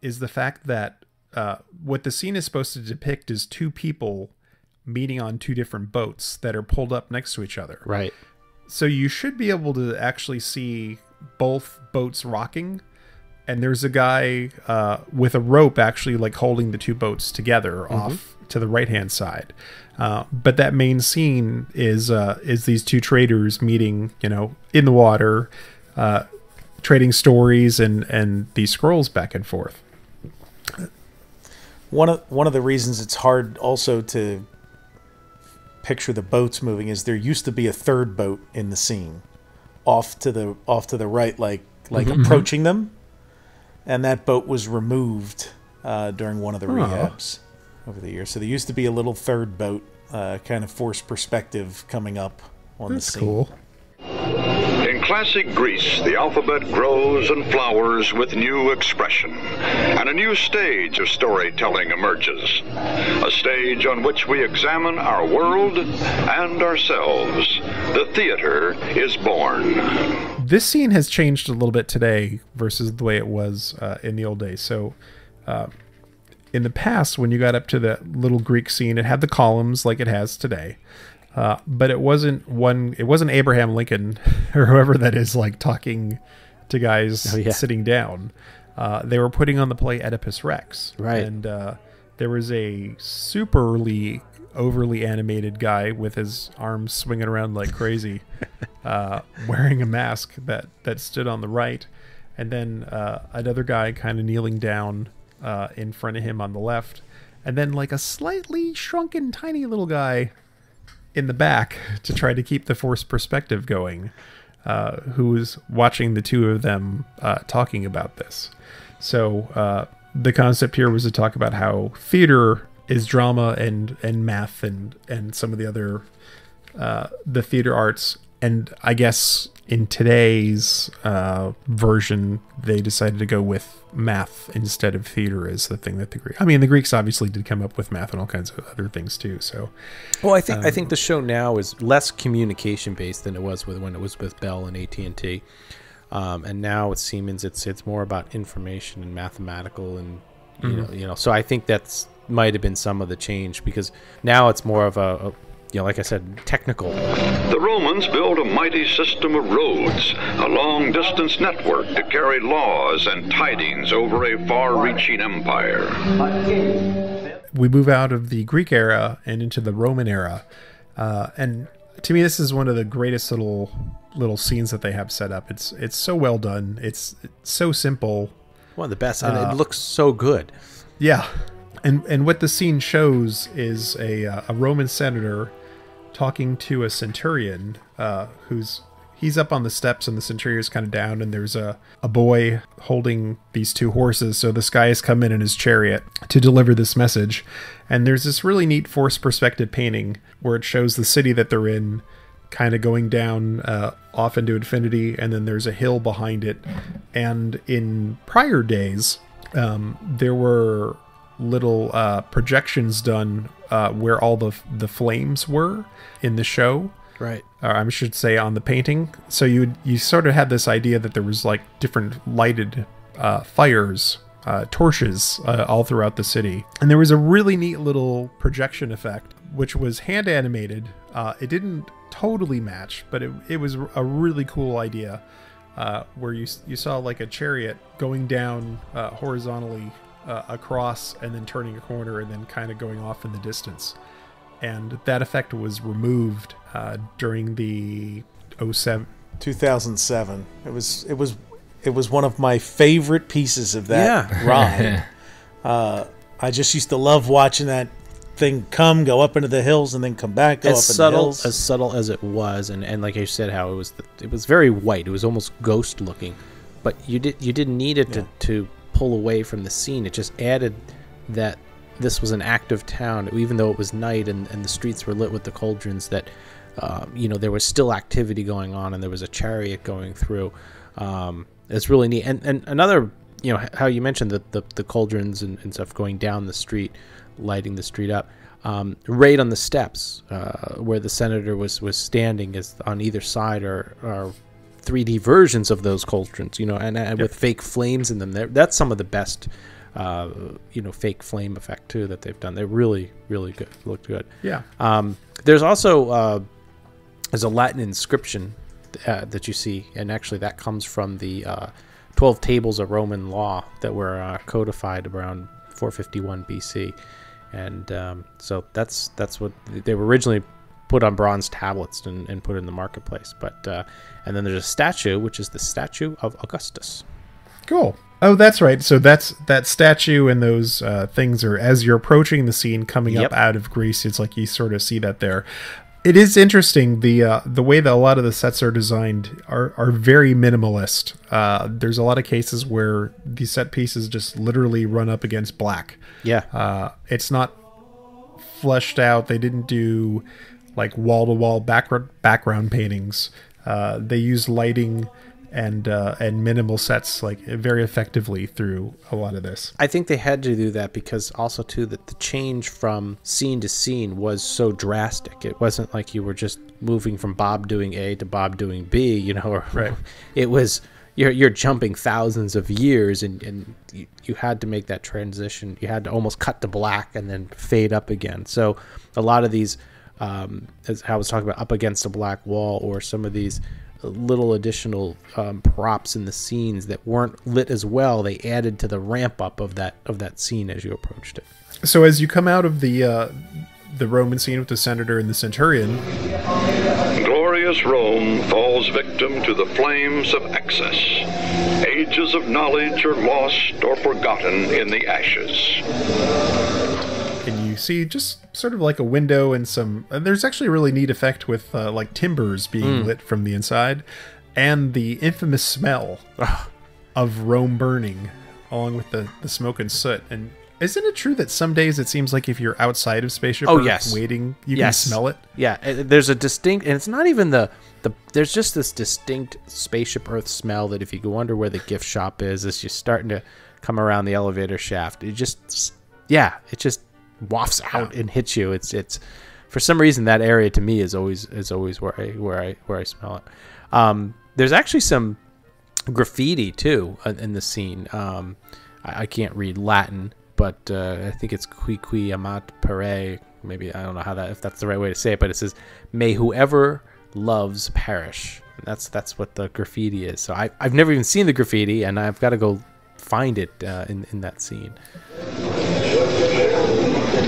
is the fact that what the scene is supposed to depict is two people meeting on two different boats that are pulled up next to each other. Right. So you should be able to actually see both boats rocking, and there's a guy with a rope actually like holding the two boats together off to the right-hand side. But that main scene is these two traders meeting, in the water, trading stories and these scrolls back and forth. One of the reasons it's hard also to picture the boats moving is there used to be a third boat in the scene off to the right, like approaching them, and that boat was removed during one of the rehabs over the years. So there used to be a little third boat, kind of forced perspective coming up on the scene. Cool. In classic Greece, the alphabet grows and flowers with new expression, and a new stage of storytelling emerges. A stage on which we examine our world and ourselves. The theater is born. This scene has changed a little bit today versus the way it was in the old days. So, in the past, when you got up to the little Greek scene, it had the columns like it has today. But it wasn't Abraham Lincoln or whoever that is, like talking to guys sitting down. They were putting on the play Oedipus Rex. Right. And there was a superly overly animated guy with his arms swinging around like crazy, wearing a mask that stood on the right. And then another guy kind of kneeling down in front of him on the left. And then like a slightly shrunken, tiny little guy in the back to try to keep the forced perspective going, who was watching the two of them talking about this. So the concept here was to talk about how theater is drama and math and some of the other the theater arts. And I guess in today's version, they decided to go with math instead of theater as the thing that the Greeks obviously did come up with math and all kinds of other things too. So, well, I think the show now is less communication based than it was when it was with Bell and AT&T, and now with Siemens, it's more about information and mathematical and you know. So I think that's might have been some of the change, because now it's more of a like I said, technical. The Romans built a mighty system of roads, a long-distance network to carry laws and tidings over a far-reaching empire. We move out of the Greek era and into the Roman era, and to me, this is one of the greatest little scenes that they have set up. It's so well done. It's so simple. One of the best, and it looks so good. Yeah. And what the scene shows is a Roman senator talking to a centurion he's up on the steps and the centurion's kind of down, and there's a boy holding these two horses. So this guy has come in his chariot to deliver this message. And there's this really neat forced perspective painting where it shows the city that they're in kind of going down off into infinity, and then there's a hill behind it. And in prior days, there were little projections done where all the flames were in the show, right? I should say on the painting. So you sort of had this idea that there was like different lighted fires, torches all throughout the city, and there was a really neat little projection effect which was hand animated. It didn't totally match, but it was a really cool idea, where you saw like a chariot going down horizontally across and then turning a corner and then kind of going off in the distance. And that effect was removed during the 2007. It was one of my favorite pieces of that ride. I just used to love watching that thing go up into the hills and then come back, go up into the hills. As subtle as it was, and like I said, how it was very white. It was almost ghost looking, but you didn't need it to pull away from the scene. It just added that this was an active town, even though it was night and the streets were lit with the cauldrons. That there was still activity going on, and there was a chariot going through. It's really neat. And another, how you mentioned the cauldrons and stuff going down the street, lighting the street up. Right on the steps where the senator was standing, is on either side are 3D versions of those cauldrons, and with fake flames in them. That's some of the best, fake flame effect too that they've done. They're really, really good. Looked good. Yeah. There's also there's a Latin inscription that you see, and actually that comes from the 12 tables of Roman law that were codified around 451 BC. And so that's what they were originally put on bronze tablets and put in the marketplace. But and then there's a statue, which is the statue of Augustus. Cool. Oh, that's right. So that statue and those things are, as you're approaching the scene coming up out of Greece, it's like you sort of see that there. It is interesting, the way that a lot of the sets are designed are very minimalist. There's a lot of cases where the set pieces just literally run up against black. Yeah. It's not fleshed out. They didn't do like wall-to-wall background paintings. They use lighting and minimal sets like very effectively through a lot of this. I think they had to do that because also too that the change from scene to scene was so drastic. It wasn't like you were just moving from Bob doing A to Bob doing B, Right. It was you're jumping thousands of years and you had to make that transition. You had to almost cut to black and then fade up again. So a lot of these as I was talking about, up against a black wall, or some of these little additional props in the scenes that weren't lit as well, they added to the ramp up of that scene as you approached it. So as you come out of the Roman scene with the senator and the centurion, glorious Rome falls victim to the flames of excess. Ages of knowledge are lost or forgotten in the ashes. and you see just sort of like a window and some... there's actually a really neat effect with like timbers being lit from the inside, and the infamous smell of Rome burning, along with the smoke and soot. And isn't it true that some days it seems like if you're outside of Spaceship Earth waiting, you can smell it? Yeah, there's a distinct... and it's not even the there's just this distinct Spaceship Earth smell that if you go under where the gift shop is, as you're starting to come around the elevator shaft, it just wafts out and hits you. It's for some reason that area to me is always where I smell it. There's actually some graffiti too in the scene. I can't read Latin, but I think it's qui amat pere. Maybe I don't know if that's the right way to say it, but it says, "May whoever loves perish." And that's what the graffiti is. So I've never even seen the graffiti, and I've got to go find it in that scene.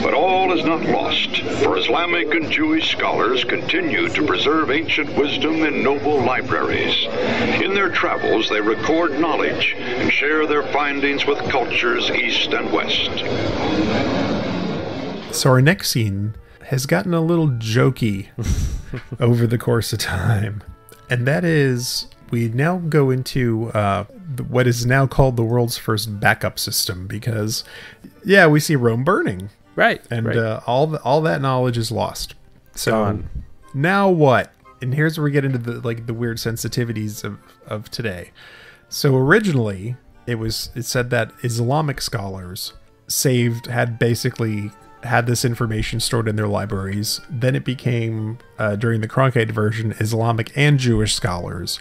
But all is not lost, for Islamic and Jewish scholars continue to preserve ancient wisdom in noble libraries. In their travels, they record knowledge and share their findings with cultures east and west. So our next scene has gotten a little jokey over the course of time. And that is, we now go into what is now called the world's first backup system, because, we see Rome burning. Right. And all that knowledge is lost. So now what? And here's where we get into the weird sensitivities of today. So originally, it said that Islamic scholars had this information stored in their libraries. Then it became, during the Cronkite version, Islamic and Jewish scholars.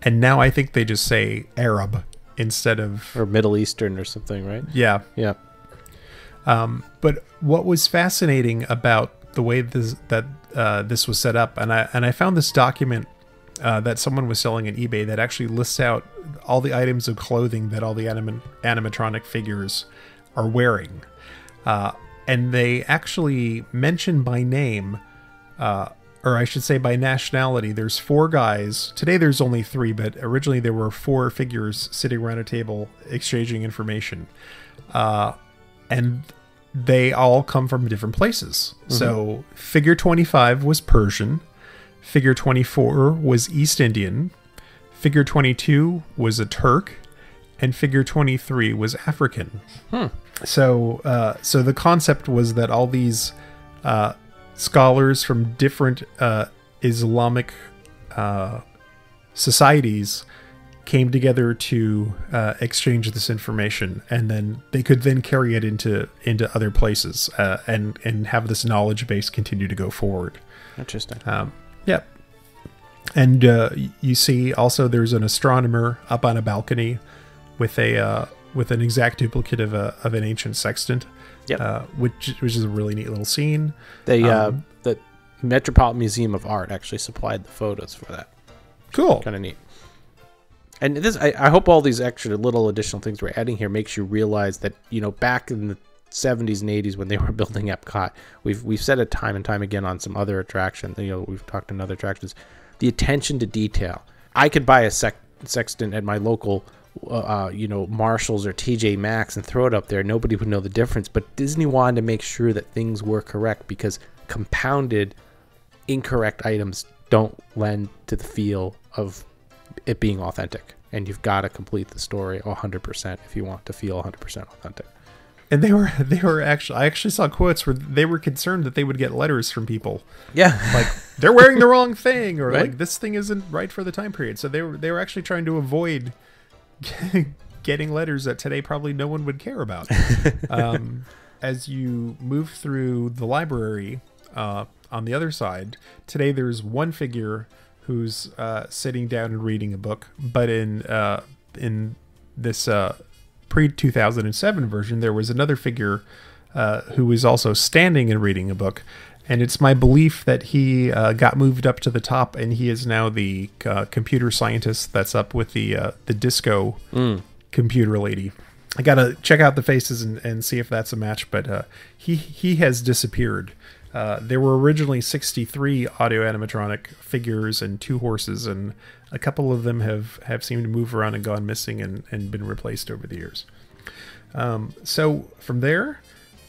And now I think they just say Arab instead of... or Middle Eastern or something, right? Yeah. Yeah. But what was fascinating about the way this was set up, and I found this document that someone was selling on eBay that actually lists out all the items of clothing that all the animatronic figures are wearing. And they actually mention by name or I should say by nationality. There's 4 guys. Today there's only 3, but originally there were 4 figures sitting around a table exchanging information. And they all come from different places. Mm-hmm. So figure 25 was Persian. Figure 24 was East Indian. Figure 22 was a Turk. And figure 23 was African. So the concept was that all these scholars from different Islamic societies came together to exchange this information, and then they could then carry it into other places and have this knowledge base continue to go forward. Interesting. Yeah. And you see also there's an astronomer up on a balcony with an exact duplicate of an ancient sextant. Yep. Which is a really neat little scene. The Metropolitan Museum of Art actually supplied the photos for that. Cool. Kind of neat. And this, I hope all these extra little additional things we're adding here makes you realize that, back in the 70s and 80s when they were building Epcot, we've said it time and time again on some other attractions. We've talked on other attractions. The attention to detail. I could buy a sextant at my local Marshalls or TJ Maxx and throw it up there. Nobody would know the difference, but Disney wanted to make sure that things were correct, because compounded incorrect items don't lend to the feel of it being authentic, and you've got to complete the story 100% if you want to feel 100% authentic. And they were actually, I actually saw quotes where they were concerned that they would get letters from people. Yeah. Like, they're wearing the wrong thing, or right? like, this thing isn't right for the time period. So they were actually trying to avoid getting letters that today probably no one would care about. As you move through the library, on the other side, today there's one figure who's sitting down and reading a book, but in this pre-2007 version, there was another figure who was also standing and reading a book. And it's my belief that he got moved up to the top, and he is now the computer scientist that's up with the disco computer lady. I gotta check out the faces and see if that's a match, but he has disappeared. There were originally 63 audio animatronic figures and 2 horses, and a couple of them have seemed to move around and gone missing and been replaced over the years. So from there,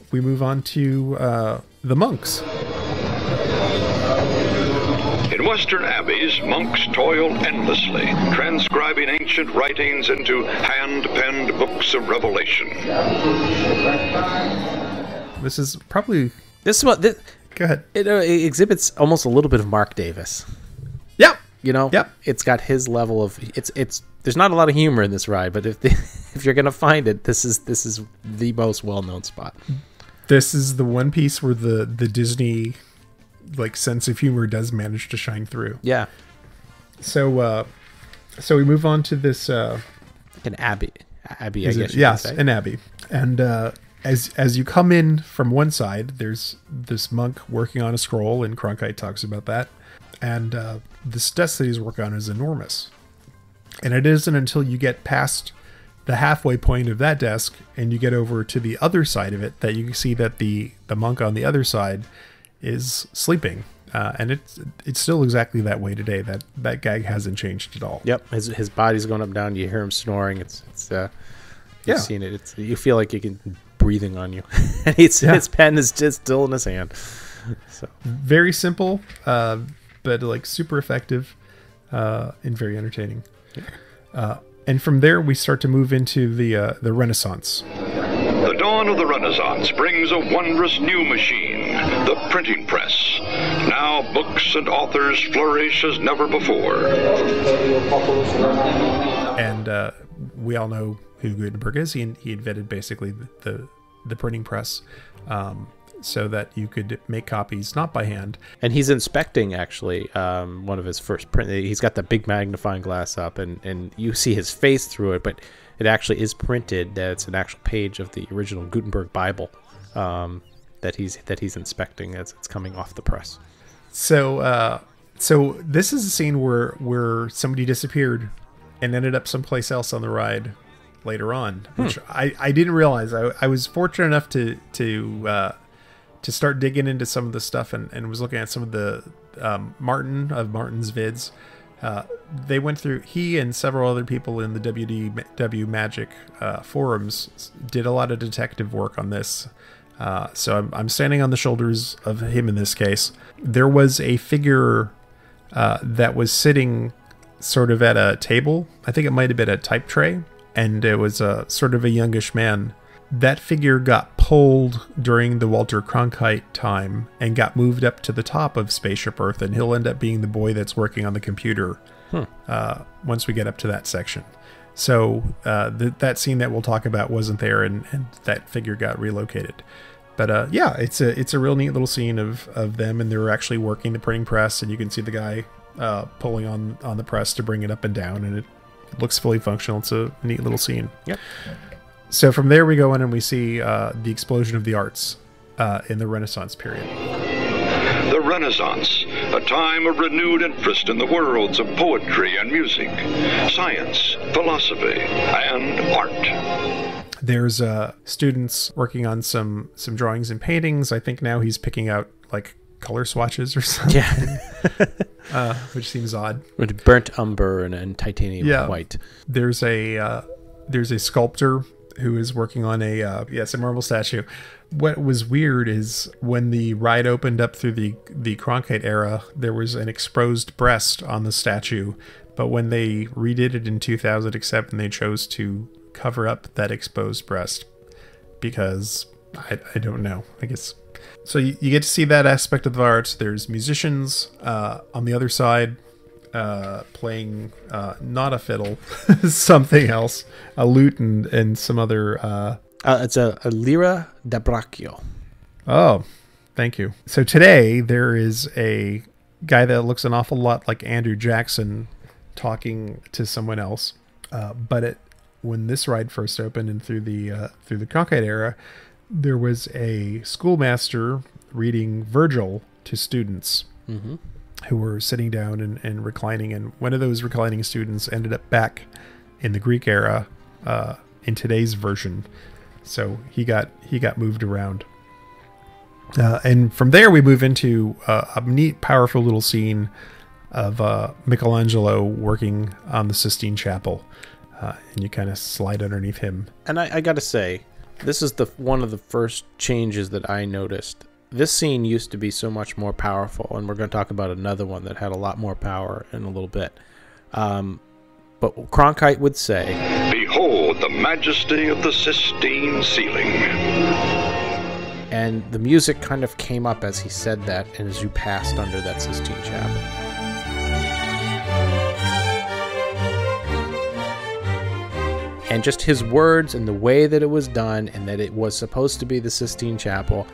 we move on to the monks. In Western abbeys, monks toil endlessly, transcribing ancient writings into hand-penned books of revelation. This is probably... Go ahead. It exhibits almost a little bit of Mark Davis. Yep. Yep. It's got his level of... It's there's not a lot of humor in this ride, but if you're gonna find it, this is the most well-known spot. This is the one piece where the Disney sense of humor does manage to shine through. Yeah. So we move on to this an abbey. I guess. Yes, an abbey. And as you come in from one side, there's this monk working on a scroll, and Cronkite talks about that. And this desk that he's working on is enormous. And it isn't until you get past the halfway point of that desk and you get over to the other side of it that you can see that the monk on the other side is sleeping. And it's still exactly that way today. That gag hasn't changed at all. Yep, his body's going up and down. You hear him snoring. You've seen it. You feel like you can breathing on you. And his pen is just still in his hand. So very simple, but super effective and very entertaining. And from there, we start to move into the Renaissance. The dawn of the Renaissance brings a wondrous new machine, the printing press. Now books and authors flourish as never before. And we all know who Gutenberg is. He invented basically the printing press, so that you could make copies not by hand. And he's inspecting actually one of his first print. He's got the big magnifying glass up, and you see his face through it, but it actually is printed. It's an actual page of the original Gutenberg Bible that he's inspecting as it's coming off the press. So this is a scene where somebody disappeared and ended up someplace else on the ride later on, which I didn't realize. I was fortunate enough to to start digging into some of the stuff and was looking at some of the Martin's vids. They went through, he and several other people in the WDW Magic forums did a lot of detective work on this. So I'm standing on the shoulders of him in this case. There was a figure that was sitting sort of at a table. I think it might have been a type tray, and it was a sort of a youngish man. That figure got pulled during the Walter Cronkite time and got moved up to the top of Spaceship Earth, and he'll end up being the boy that's working on the computer once we get up to that section. So that scene that we'll talk about wasn't there, and that figure got relocated. But yeah, it's a real neat little scene of them, and they're actually working the printing press, and you can see the guy pulling on the press to bring it up and down, and it looks fully functional. It's a neat little scene. Yep. So from there we go in and we see the explosion of the arts in the Renaissance period. The Renaissance, a time of renewed interest in the worlds of poetry and music, science, philosophy, and art. There's students working on some drawings and paintings. I think now he's picking out like color swatches or something. Yeah. Which seems odd. With burnt umber and titanium white. There's a sculptor who is working on a marble statue. What was weird is when the ride opened up through the Cronkite era, there was an exposed breast on the statue, but when they redid it in 2007, they chose to cover up that exposed breast because I don't know, I guess. So you get to see that aspect of the art. There's musicians on the other side playing not a fiddle, something else, a lute and some other. It's a lira da braccio. Oh, thank you. So today there is a guy that looks an awful lot like Andrew Jackson talking to someone else. But when this ride first opened and through the Cronkite era, there was a schoolmaster reading Virgil to students. Mm-hmm. Who were sitting down and reclining, and one of those reclining students ended up back in the Greek era in today's version, so he got moved around. And from there we move into a neat, powerful little scene of Michelangelo working on the Sistine Chapel, and you kind of slide underneath him. And I gotta say, this is one of the first changes that I noticed. This scene used to be so much more powerful, and we're going to talk about another one that had a lot more power in a little bit. But Cronkite would say, "Behold the majesty of the Sistine ceiling." And the music kind of came up as he said that, and as you passed under that Sistine Chapel. And just his words and the way that it was done, and that it was supposed to be the Sistine Chapel,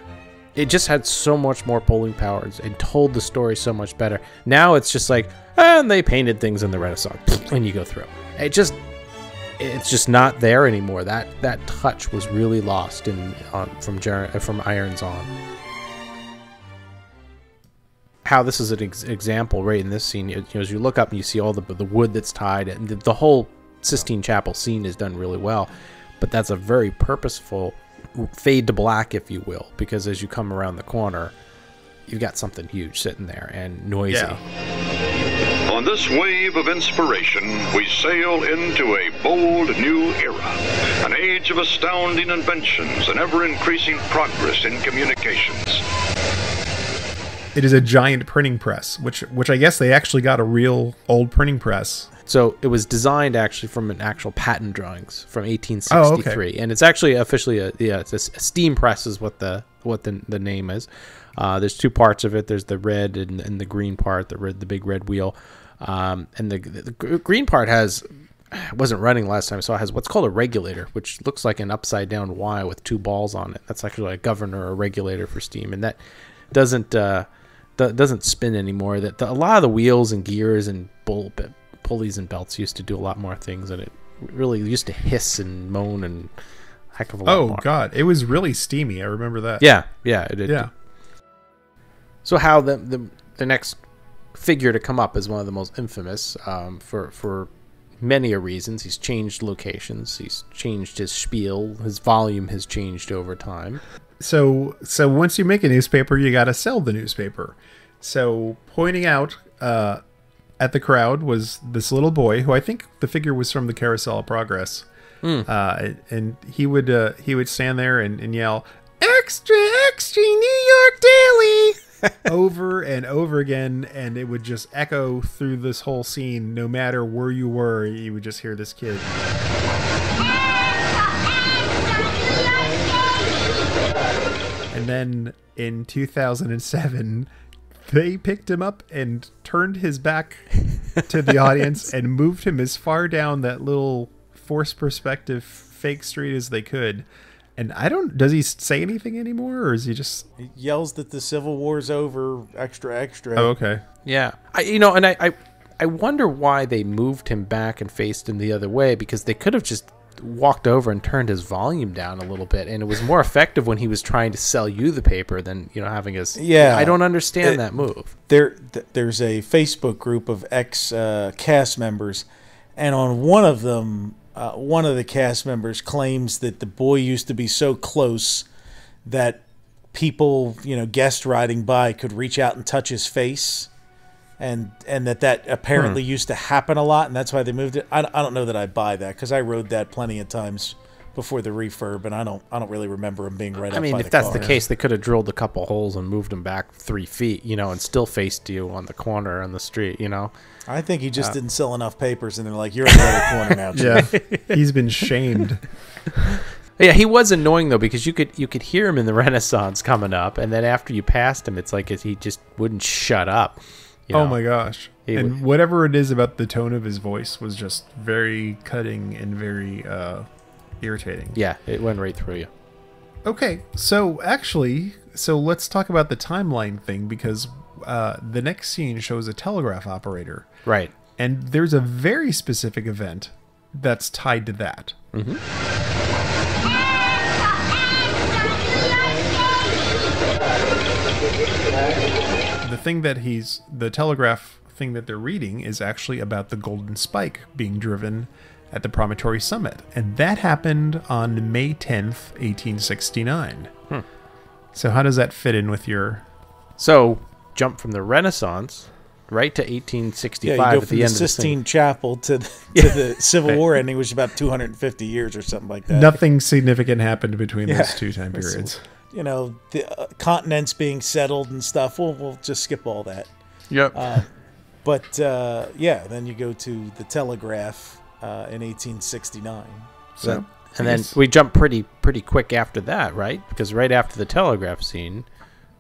it just had so much more pulling powers and told the story so much better. Now it's just like, and they painted things in the Renaissance, and you go through. It's just not there anymore. That touch was really lost from Irons on. How this is an example right in this scene. As you look up and you see all the wood that's tied, and the whole Sistine Chapel scene is done really well. But that's a very purposeful fade to black, if you will, because as you come around the corner, you've got something huge sitting there and noisy. Yeah. On this wave of inspiration, we sail into a bold new era, an age of astounding inventions and ever-increasing progress in communications. It is a giant printing press, which I guess they actually got a real old printing press. So it was designed actually from an actual patent drawings from 1863, and it's actually officially it's a steam press is what the name is. There's two parts of it. There's the red and the green part. The big red wheel, and the green part wasn't running last time, so it has what's called a regulator, which looks like an upside down Y with two balls on it. That's actually a governor or a regulator for steam, and that doesn't spin anymore. A lot of the wheels and gears and pulleys and belts used to do a lot more things, and it really used to hiss and moan and heck of a lot more. Oh god, it was really steamy. I remember that. Yeah, it did. Yeah. So how the next figure to come up is one of the most infamous for many reasons. He's changed locations. He's changed his spiel. His volume has changed over time. So once you make a newspaper, you got to sell the newspaper. So pointing out at the crowd was this little boy who I think the figure was from the Carousel of Progress. And he would stand there and yell, "Extra, extra, New York Daily!" over and over again, and it would just echo through this whole scene. No matter where you were, you would just hear this kid. And then in 2007, they picked him up and turned his back to the audience and moved him as far down that little forced perspective fake street as they could. And does he say anything anymore, or is he just... He yells that the Civil War's over, extra, extra. Oh, okay. Yeah. I wonder why they moved him back and faced him the other way, because they could have just walked over and turned his volume down a little bit, and it was more effective when he was trying to sell you the paper than having us. Yeah, I don't understand that move. There's a Facebook group of ex cast members, and on one of them, one of the cast members claims that the boy used to be so close that people, guest riding by could reach out and touch his face. And that apparently used to happen a lot, and that's why they moved it. I don't know that I buy that, because I rode that plenty of times before the refurb, and I don't really remember him being right up by the car. If that's the case, they could have drilled a couple holes and moved him back 3 feet, and still faced you on the corner on the street, I think he just didn't sell enough papers, and they're like, "You're in the other corner now, Chief." Yeah, he's been shamed. Yeah, he was annoying though, because you could hear him in the Renaissance coming up, and then after you passed him, it's like he just wouldn't shut up. Oh my gosh. And whatever it is about the tone of his voice was just very cutting and very irritating. Yeah, it went right through you. Okay, so let's talk about the timeline thing, because the next scene shows a telegraph operator. Right. And there's a very specific event that's tied to that. Mm-hmm. The telegraph thing that they're reading is actually about the Golden Spike being driven at the Promontory Summit. And that happened on May 10th, 1869. So how does that fit in with your... So, jump from the Renaissance right to 1865 you go at from the the end of the Sistine Chapel to the Civil War ending, which was about 250 years or something like that. Nothing significant happened between those two time periods. The continents being settled and stuff. We'll just skip all that. Yep. Then you go to the telegraph in 1869. So, and then we jump pretty quick after that, right? Because right after the telegraph scene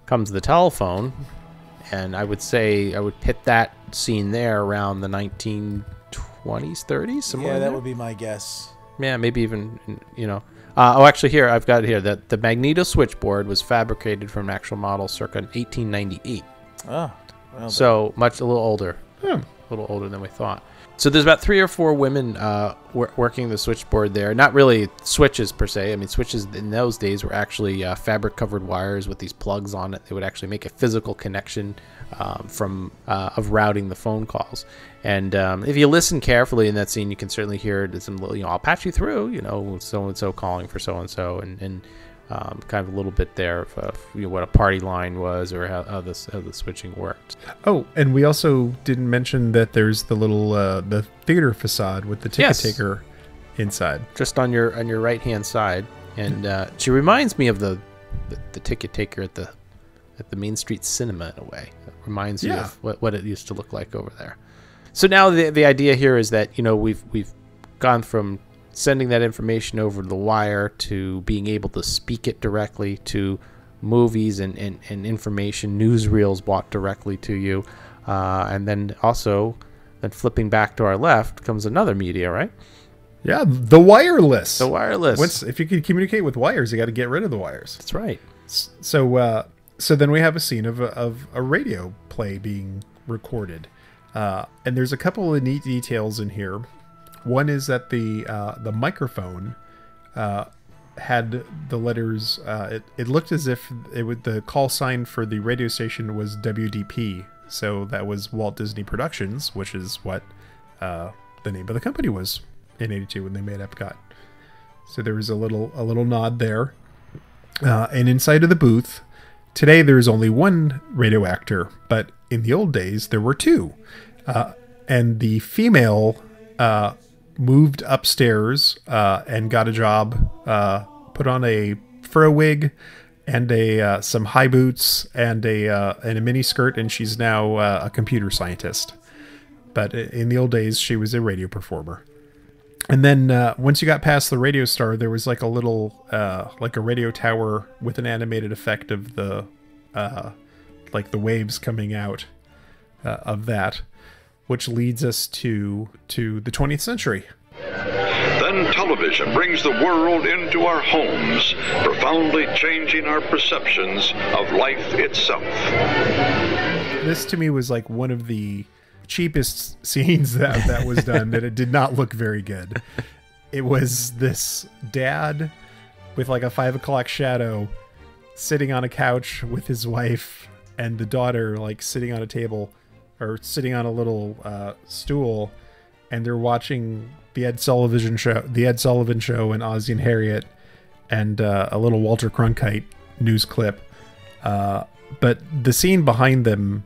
comes the telephone, and I would say I would hit that scene there around the 1920s, 30s, somewhere. Yeah, that would be my guess. Yeah, maybe even actually, here I've got it here that the magneto switchboard was fabricated from an actual model circa 1898. Oh, well, so a little older, a little older than we thought. So there's about 3 or 4 women working the switchboard there. Not really switches per se. I mean, switches in those days were actually fabric-covered wires with these plugs on it. They would actually make a physical connection of routing the phone calls. And if you listen carefully in that scene, you can certainly hear some little, I'll patch you through, so-and-so calling for so-and-so, and kind of a little bit there of what a party line was or how the switching worked. Oh, and we also didn't mention that there's the little the theater facade with the ticket taker inside, just on your right hand side, and she reminds me of the ticket taker at the Main Street Cinema in a way. It reminds you of what it used to look like over there. So now the idea here is that we've gone from sending that information over the wire to being able to speak it directly to movies and information, newsreels brought directly to you. And then flipping back to our left comes another media, right? Yeah, the wireless. The wireless. If you can communicate with wires, you got to get rid of the wires. That's right. So then we have a scene of a radio play being recorded. And there's a couple of neat details in here. One is that the microphone had the letters. It looked as if the call sign for the radio station was WDP. So that was Walt Disney Productions, which is what the name of the company was in '82 when they made Epcot. So there was a little nod there. And inside of the booth, today there's only one radio actor, but in the old days there were two. And the female moved upstairs and got a job, put on a fur wig and some high boots and a mini skirt, and she's now a computer scientist. But in the old days, she was a radio performer. And then once you got past the radio star, there was like a little like a radio tower with an animated effect of the like the waves coming out of that, which leads us to the 20th century. Then television brings the world into our homes, profoundly changing our perceptions of life itself. This to me was like one of the cheapest scenes that was done, that it did not look very good. It was this dad with like a 5 o'clock shadow sitting on a couch with his wife, and the daughter like sitting on a table or sitting on a little stool, and they're watching the Ed Sullivan Show and Ozzie and Harriet, and a little Walter Cronkite news clip. But the scene behind them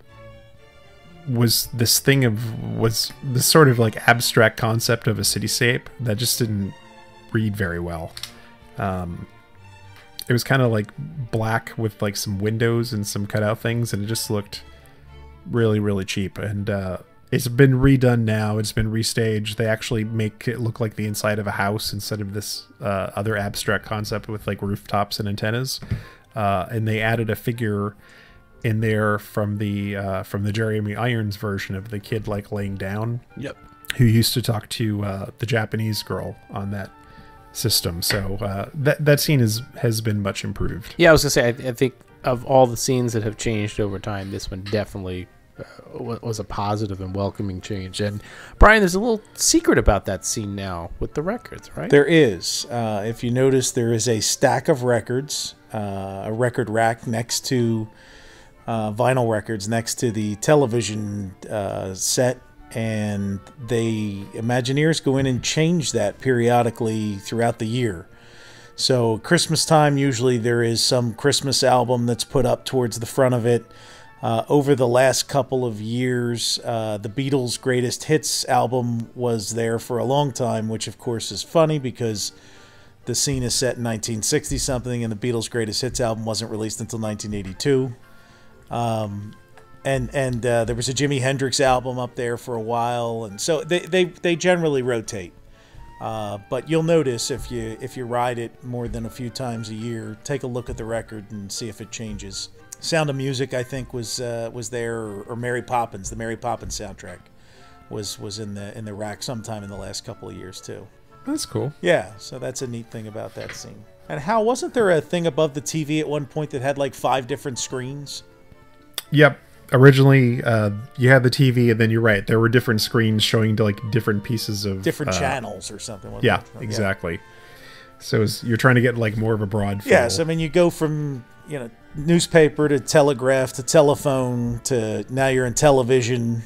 was this sort of like abstract concept of a cityscape that just didn't read very well. It was kind of like black with like some windows and some cutout things, and it just looked really, really cheap. And it's been redone now. It's been restaged. They actually make it look like the inside of a house instead of this other abstract concept with like rooftops and antennas. And they added a figure in there from the Jeremy Irons version of the kid like laying down. Yep. Who used to talk to the Japanese girl on that system. So that scene has been much improved. Yeah, I was gonna say, I think of all the scenes that have changed over time, this one definitely was a positive and welcoming change. And Brian, there's a little secret about that scene now with the records, right? There is. If you notice, there is a stack of records, a record rack next to vinyl records next to the television set, and Imagineers go in and change that periodically throughout the year. So Christmas time, usually there is some Christmas album that's put up towards the front of it. Over the last couple of years, the Beatles' Greatest Hits album was there for a long time, which of course is funny because the scene is set in 1960-something, and the Beatles' Greatest Hits album wasn't released until 1982. And there was a Jimi Hendrix album up there for a while, and so they generally rotate. But you'll notice if you ride it more than a few times a year, take a look at the record and see if it changes. Sound of Music, I think, was there, or Mary Poppins. The Mary Poppins soundtrack was in the rack sometime in the last couple of years too. That's cool. Yeah, so that's a neat thing about that scene. And Hal, wasn't there a thing above the TV at one point that had like 5 different screens? Yep. Originally, you had the TV, and then you're right. There were different screens showing to like different pieces of different channels or something. Yeah, exactly. So you're trying to get like more of a broad feel. Yes, I mean you go from newspaper to telegraph to telephone to now you're in television,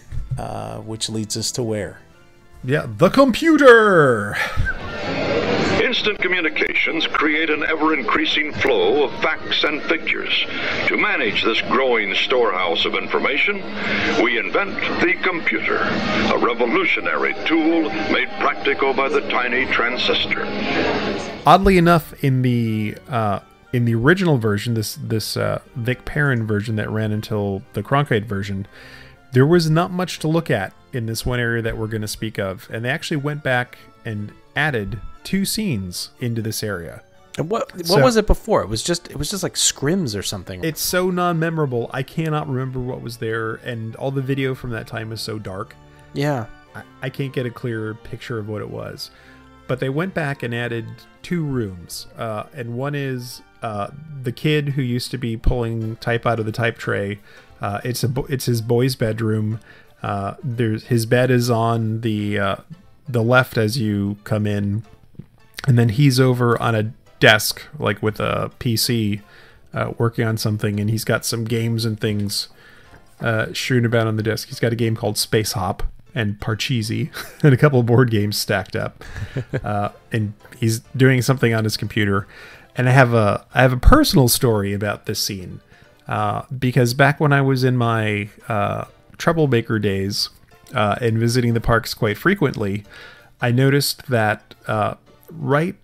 which leads us to where? Yeah, the computer. Instant communications create an ever-increasing flow of facts and figures. To manage this growing storehouse of information, we invent the computer, a revolutionary tool made practical by the tiny transistor. Oddly enough, in the original version, this Vic Perrin version that ran until the Cronkite version, there was not much to look at in this one area that we're going to speak of, and they actually went back and added 2 scenes into this area. And what was it before? It was just like scrims or something. It's so non-memorable. I cannot remember what was there, and all the video from that time is so dark. Yeah. I can't get a clear picture of what it was. But they went back and added 2 rooms, and one is the kid who used to be pulling type out of the type tray. It's his boy's bedroom. His bed is on the left as you come in, and then he's over on a desk like with a PC working on something, and he's got some games and things shooting about on the desk. He's got a game called Space Hop and Parcheesi and a couple of board games stacked up, and he's doing something on his computer. And I have a personal story about this scene, because back when I was in my troublemaker days and visiting the parks quite frequently, I noticed that right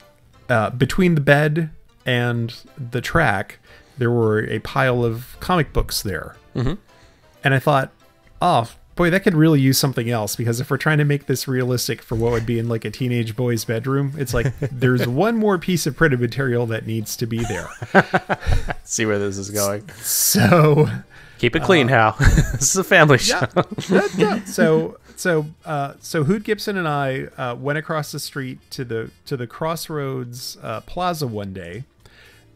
between the bed and the track, there were a pile of comic books there. Mm-hmm. And I thought, oh, boy, that could really use something else, because if we're trying to make this realistic for what would be in like a teenage boy's bedroom, it's like there's one more piece of printed material that needs to be there. See where this is going. So keep it clean, Hal. This is a family show. Yeah. So Hoot Gibson and I went across the street to the Crossroads Plaza one day,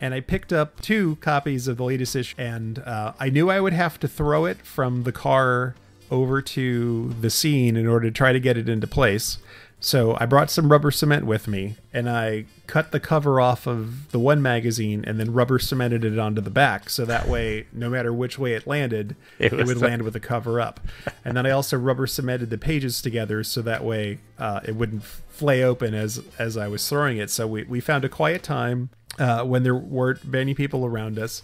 and I picked up 2 copies of the latest issue, and I knew I would have to throw it from the car over to the scene in order to try to get it into place. So I brought some rubber cement with me, and I cut the cover off of the one magazine and then rubber cemented it onto the back. So that way, no matter which way it landed, it would land with the cover up. And then I also rubber cemented the pages together so that way it wouldn't flay open as I was throwing it. So we found a quiet time when there weren't many people around us.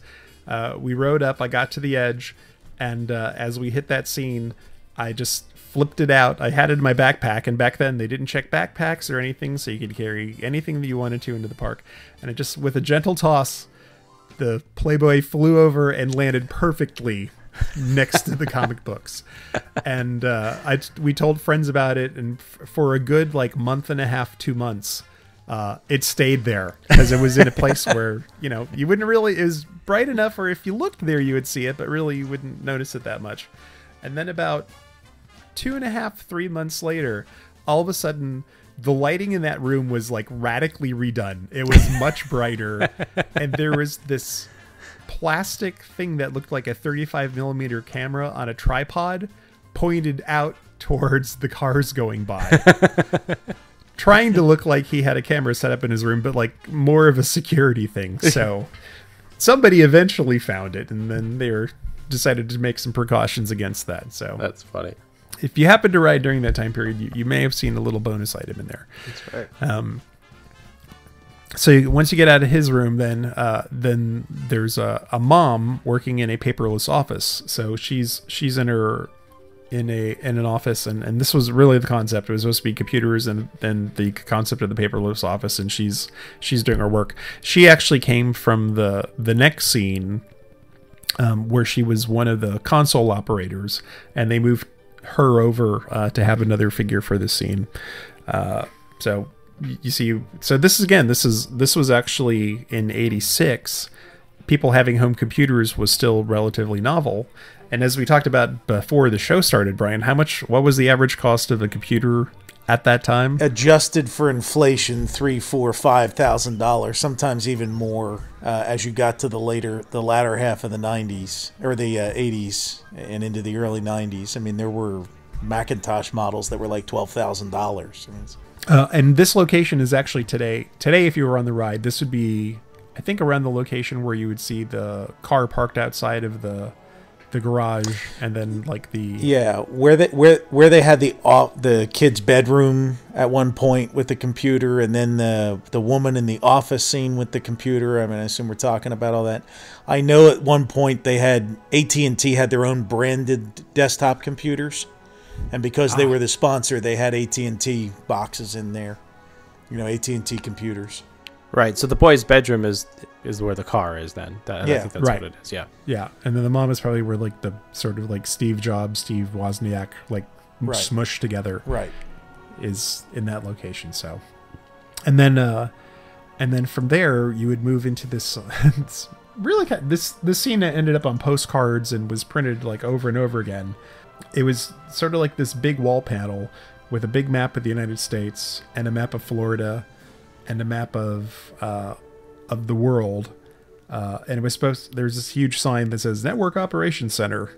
We rode up, I got to the edge, and as we hit that scene, I just flipped it out. I had it in my backpack, and back then they didn't check backpacks or anything, so you could carry anything that you wanted to into the park. And it just, with a gentle toss, the Playboy flew over and landed perfectly next to the comic books. And we told friends about it, and for a good month and a half, 2 months, it stayed there because it was in a place where, you wouldn't really, it was bright enough, or if you looked there, you would see it, but really you wouldn't notice it that much. And then about 2.5, 3 months later, all of a sudden, the lighting in that room was radically redone. It was much brighter, and there was this plastic thing that looked like a 35mm camera on a tripod pointed out towards the cars going by. Trying to look like he had a camera set up in his room, but more of a security thing. So somebody eventually found it, and then they decided to make some precautions against that. So that's funny. If you happen to ride during that time period, you may have seen a little bonus item in there. That's right. So once you get out of his room, then there's a mom working in a paperless office. So she's in an office, and this was really the concept. It was supposed to be computers, and then the concept of the paperless office, and she's doing her work. She actually came from the next scene, where she was one of the console operators, and they moved her over to have another figure for this scene. So you see, so this was actually in '86. People having home computers was still relatively novel. And as we talked about before the show started, Brian, what was the average cost of a computer at that time? Adjusted for inflation, $3,000, $4,000, $5,000, sometimes even more, as you got to the latter half of the 90s, or the 80s and into the early 90s. I mean, there were Macintosh models that were like $12,000. And this location is actually today, if you were on the ride, this would be, I think, around the location where you would see the car parked outside of the garage, and then where they had the kid's bedroom at one point with the computer, and then the woman in the office scene with the computer. I mean, I assume we're talking about all that. I know at one point they had AT&T had their own branded desktop computers, and because they were the sponsor, they had AT&T boxes in there. AT&T computers. Right, so the boy's bedroom is where the car is then. I think that's right. what it is, yeah. Yeah, and then the mom is probably where the sort of Steve Jobs, Steve Wozniak, smushed together. Right. Is in that location, so. And then from there, you would move into this, it's really this scene that ended up on postcards and was printed over and over again. It was sort of like this big wall panel with a big map of the United States and a map of Florida and a map of the world, and it was there's this huge sign that says Network Operations Center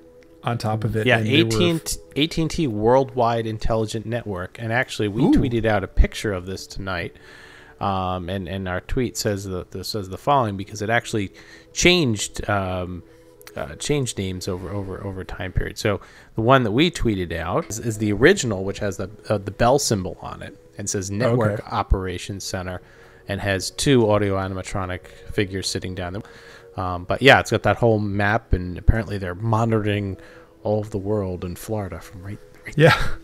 on top of it. Yeah, AT&T Worldwide Intelligent Network, and actually we tweeted out a picture of this tonight, and our tweet says the following, because it actually changed names over time period. So the one that we tweeted out is the original, which has the bell symbol on it and says Network Operations Center. and has 2 audio animatronic figures sitting down there. But yeah, it's got that whole map, and apparently they're monitoring all of the world in Florida from right yeah.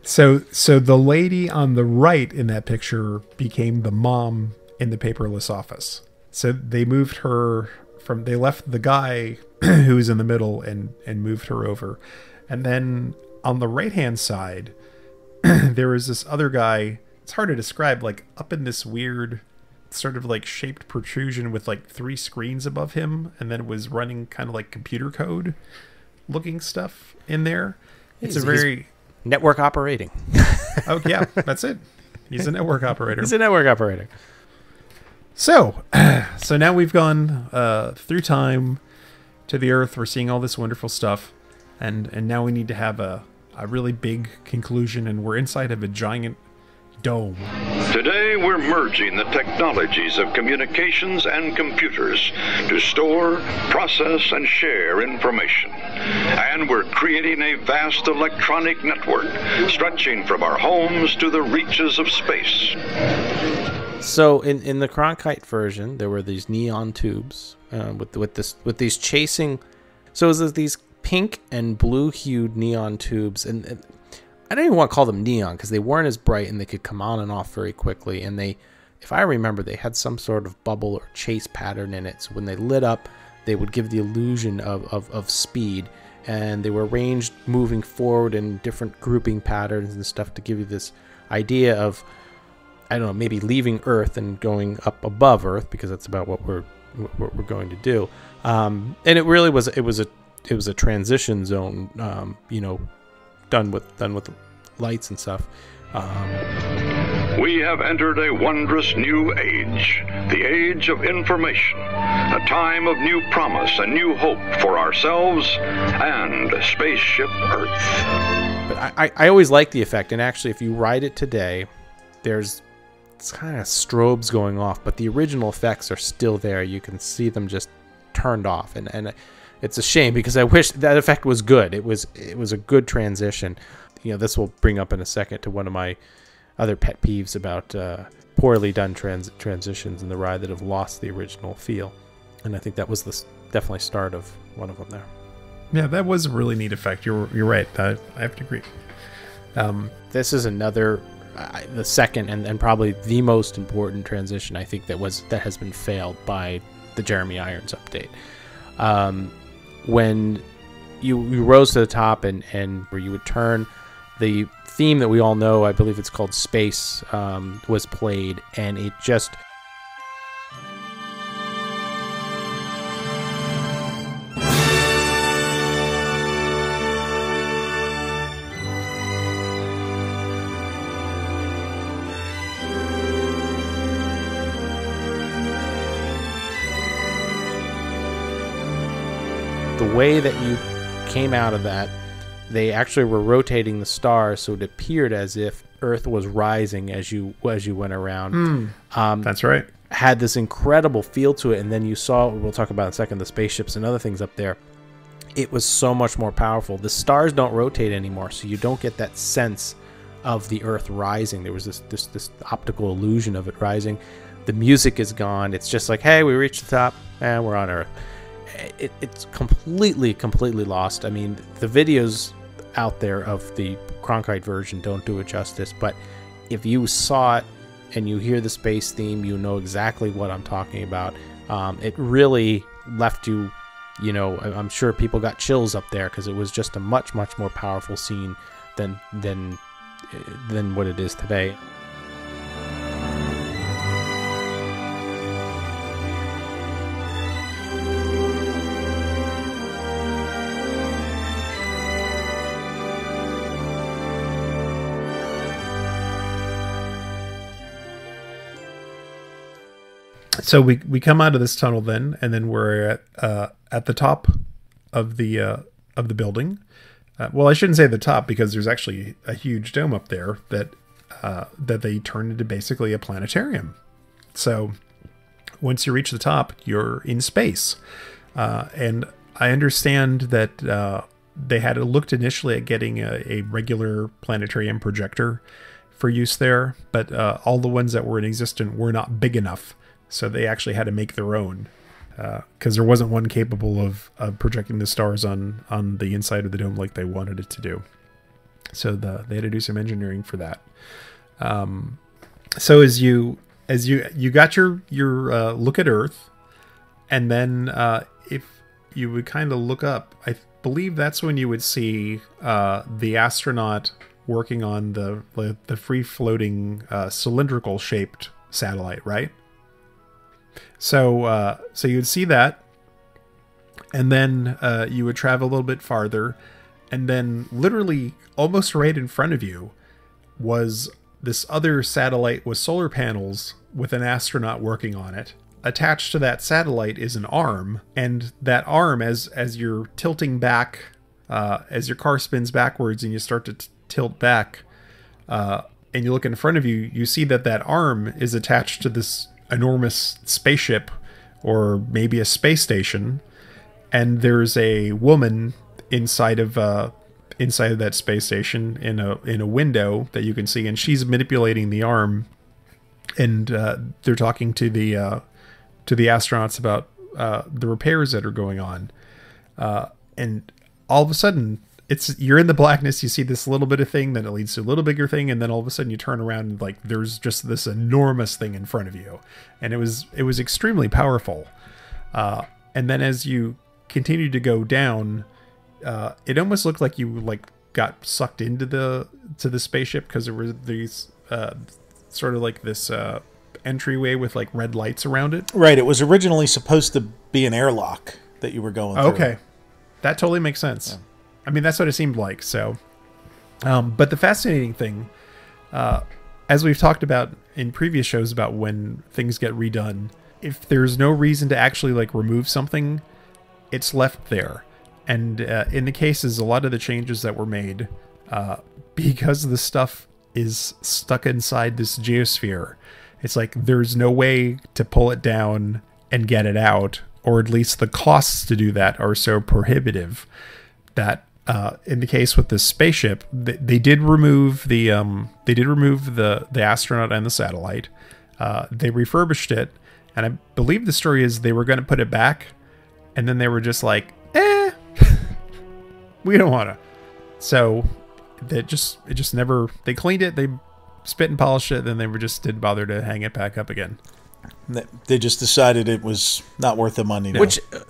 So the lady on the right in that picture became the mom in the paperless office. So they moved her they left the guy who was in the middle and moved her over. And then on the right-hand side, there was this other guy. It's hard to describe, like up in this weird sort of like shaped protrusion with like 3 screens above him. And then it was running kind of like computer code looking stuff in there. It's he's network operating. Oh yeah, that's it. He's a network operator. He's a network operator. So now we've gone through time to the Earth. We're seeing all this wonderful stuff, and now we need to have a really big conclusion, and we're inside of a giant dome. Today, we're merging the technologies of communications and computers to store, process, and share information. And we're creating a vast electronic network, stretching from our homes to the reaches of space. So in the Cronkite version, there were these neon tubes with these chasing. So it was these pink and blue hued neon tubes, and I don't even want to call them neon because they weren't as bright and they could come on and off very quickly. And they, if I remember, they had some sort of bubble or chase pattern in it. So when they lit up, they would give the illusion of speed. And they were arranged moving forward in different grouping patterns and stuff to give you this idea of, I don't know, maybe leaving Earth and going up above Earth, because that's about what we're going to do. And it really was a transition zone, done with lights and stuff. We have entered a wondrous new age, the age of information, a time of new promise and new hope for ourselves and Spaceship Earth. But I always like the effect, and actually if you ride it today, it's kind of strobes going off, but the original effects are still there. You can see them just turned off, and it's a shame because I wish that effect was good. It was a good transition. This will bring up in a second to one of my other pet peeves about poorly done transitions in the ride that have lost the original feel, and I think that was the definitely start of one of them there. Yeah, that was a really neat effect. You're right. I have to agree. This is another. The second and probably the most important transition I think that has been failed by the Jeremy Irons update. When you rose to the top and where you would turn, the theme that we all know, I believe it's called Space, was played, and it just the way that you came out of that, they actually were rotating the stars, so it appeared as if Earth was rising as you went around. That's right. Had this incredible feel to it, and then you saw, we'll talk about in a second, the spaceships and other things up there. It was so much more powerful. The stars don't rotate anymore, so you don't get that sense of the Earth rising. There was this optical illusion of it rising. The music is gone. It's just like, hey, we reached the top, and we're on Earth. It's completely lost. I mean, the videos out there of the Cronkite version don't do it justice, but if you saw it and you hear the space theme, you know exactly what I'm talking about. It really left you, I'm sure people got chills up there because it was just a much more powerful scene than what it is today. So we come out of this tunnel then, and then we're at the top of the building. Well, I shouldn't say the top because there's actually a huge dome up there that they turned into basically a planetarium. So once you reach the top, you're in space, and I understand that they had looked initially at getting a regular planetarium projector for use there, but all the ones that were in existence were not big enough, so they actually had to make their own, because there wasn't one capable of projecting the stars on the inside of the dome like they wanted it to do. So they had to do some engineering for that. So as you got your look at Earth, and then if you would kind of look up, I believe that's when you would see the astronaut working on the free floating cylindrical shaped satellite, right? So you'd see that, and then you would travel a little bit farther, and then literally almost right in front of you was this other satellite with solar panels with an astronaut working on it. Attached to that satellite is an arm, and that arm, as you're tilting back, as your car spins backwards and you start to tilt back, and you look in front of you, you see that arm is attached to this enormous spaceship, or maybe a space station, and there's a woman inside of that space station in a window that you can see, and she's manipulating the arm, and they're talking to the astronauts about the repairs that are going on, and all of a sudden you're in the blackness. You see this little bit of thing, then it leads to a little bigger thing, and then all of a sudden you turn around and like there's just this enormous thing in front of you, and it was extremely powerful. And then as you continue to go down, it almost looked like you got sucked into the spaceship, because there were these sort of like this entryway with like red lights around it. Right. It was originally supposed to be an airlock that you were going through. Okay, that totally makes sense. Yeah. I mean, that's what it seemed like. So, but the fascinating thing, as we've talked about in previous shows about when things get redone, if there's no reason to actually like remove something, it's left there. And in the cases, a lot of the changes that were made, because the stuff is stuck inside this geosphere, it's like there's no way to pull it down and get it out, or at least the costs to do that are so prohibitive that in the case with the spaceship, they did remove the astronaut and the satellite. They refurbished it, and I believe the story is they were going to put it back, and then they were just like, we don't want to. So it just never. They cleaned it, they spit and polished it, then they didn't bother to hang it back up again. They just decided it was not worth the money. No.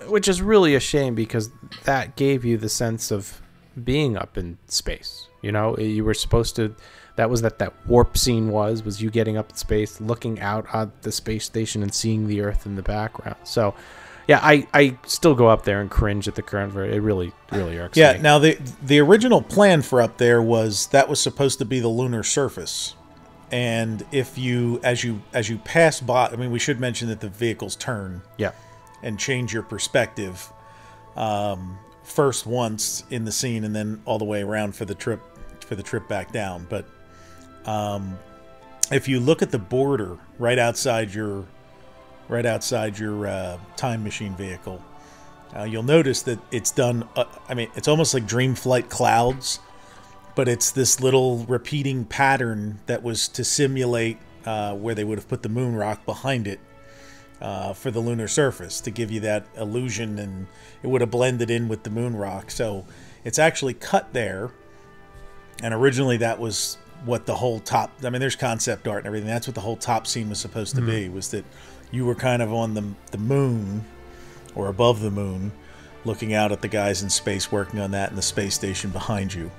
Which is really a shame, because that gave you the sense of being up in space. You know, you were supposed to. That was that warp scene was you getting up in space, looking out at the space station and seeing the Earth in the background. So, yeah, I still go up there and cringe at the current version. It really irks me. Yeah. Now the original plan for up there was supposed to be the lunar surface. And if you, as you pass by, I mean, we should mention that the vehicles turn, and change your perspective, first once in the scene, and then all the way around for the trip back down. But if you look at the border right outside your time machine vehicle, you'll notice that it's done. I mean, it's almost like Dreamflight clouds. But it's this little repeating pattern that was to simulate where they would have put the moon rock behind it for the lunar surface, to give you that illusion, and it would have blended in with the moon rock. So it's actually cut there, and originally that was what the whole top. I mean, there's concept art and everything. That's what the whole top scene was supposed to be. Was that you were kind of on the moon, or above the moon, looking out at the guys in space working on that, and the space station behind you.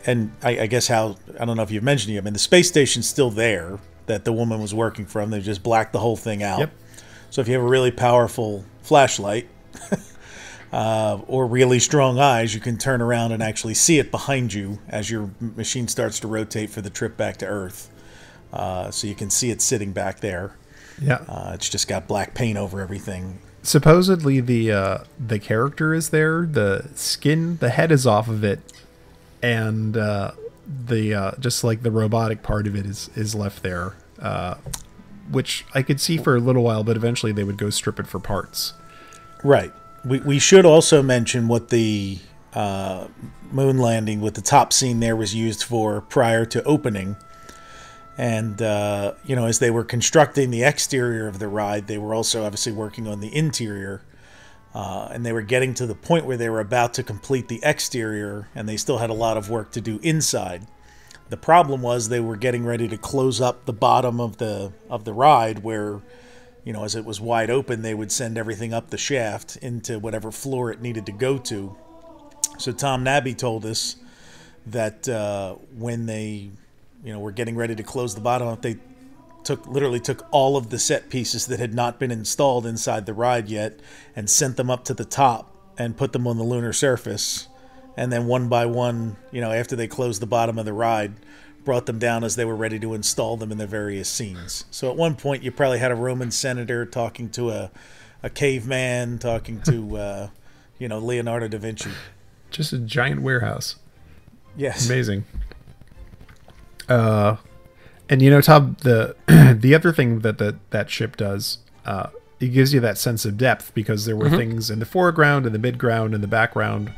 And I guess I don't know if you've mentioned it, I mean, the space station's still there that the woman was working from. They just blacked the whole thing out. Yep. So if you have a really powerful flashlight or really strong eyes, you can turn around and actually see it behind you as your machine starts to rotate for the trip back to Earth. So you can see it sitting back there. Yeah. It's just got black paint over everything. Supposedly the character is there. The skin, the head is off of it. And just like the robotic part of it is left there, which I could see for a little while, but eventually they would go strip it for parts. Right. We should also mention what the moon landing with the top scene there was used for prior to opening. And, as they were constructing the exterior of the ride, they were also obviously working on the interior. And they were getting to the point where they were about to complete the exterior, and they still had a lot of work to do inside. The problem was they were getting ready to close up the bottom of the ride where, as it was wide open, they would send everything up the shaft into whatever floor it needed to go to. So Tom Nabby told us that when they, were getting ready to close the bottom up, they literally took all of the set pieces that had not been installed inside the ride yet and sent them up to the top and put them on the lunar surface. And then one by one, after they closed the bottom of the ride, brought them down as they were ready to install them in their various scenes. So at one point, you probably had a Roman senator talking to a caveman, talking to, Leonardo da Vinci. Just a giant warehouse. Yes. Amazing. And Tom, the other thing that ship does, it gives you that sense of depth because there were things in the foreground and the midground and the background.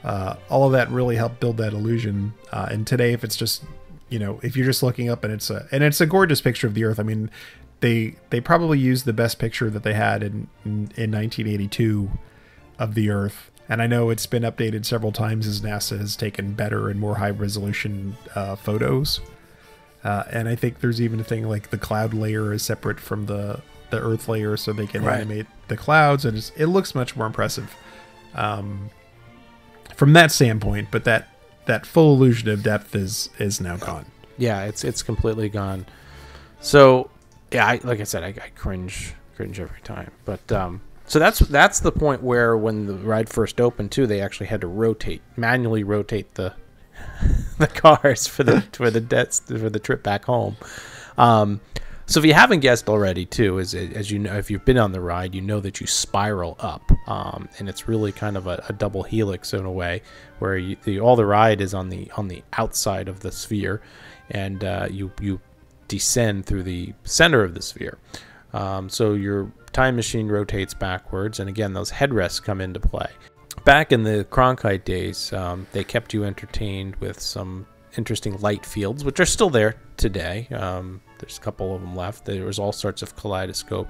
All of that really helped build that illusion. And today, if it's just, if you're just looking up and it's a gorgeous picture of the Earth. I mean, they probably used the best picture that they had in 1982 of the Earth. And I know it's been updated several times as NASA has taken better and more high resolution photos. And I think there's even a thing like the cloud layer is separate from the Earth layer, so they can animate the clouds, and it looks much more impressive from that standpoint. But that full illusion of depth is now gone. Yeah, it's completely gone. So yeah, like I said, I cringe every time. But so that's the point where when the ride first opened too, they actually had to manually rotate the cars for the trip back home. So if you haven't guessed already too, as you know, if you've been on the ride, you know that you spiral up, and it's really kind of a double helix in a way, where all the ride is on the outside of the sphere, and you descend through the center of the sphere. So your time machine rotates backwards, and again, those headrests come into play. Back in the Cronkite days, they kept you entertained with some interesting light fields, which are still there today. There's a couple of them left. There was all sorts of kaleidoscope.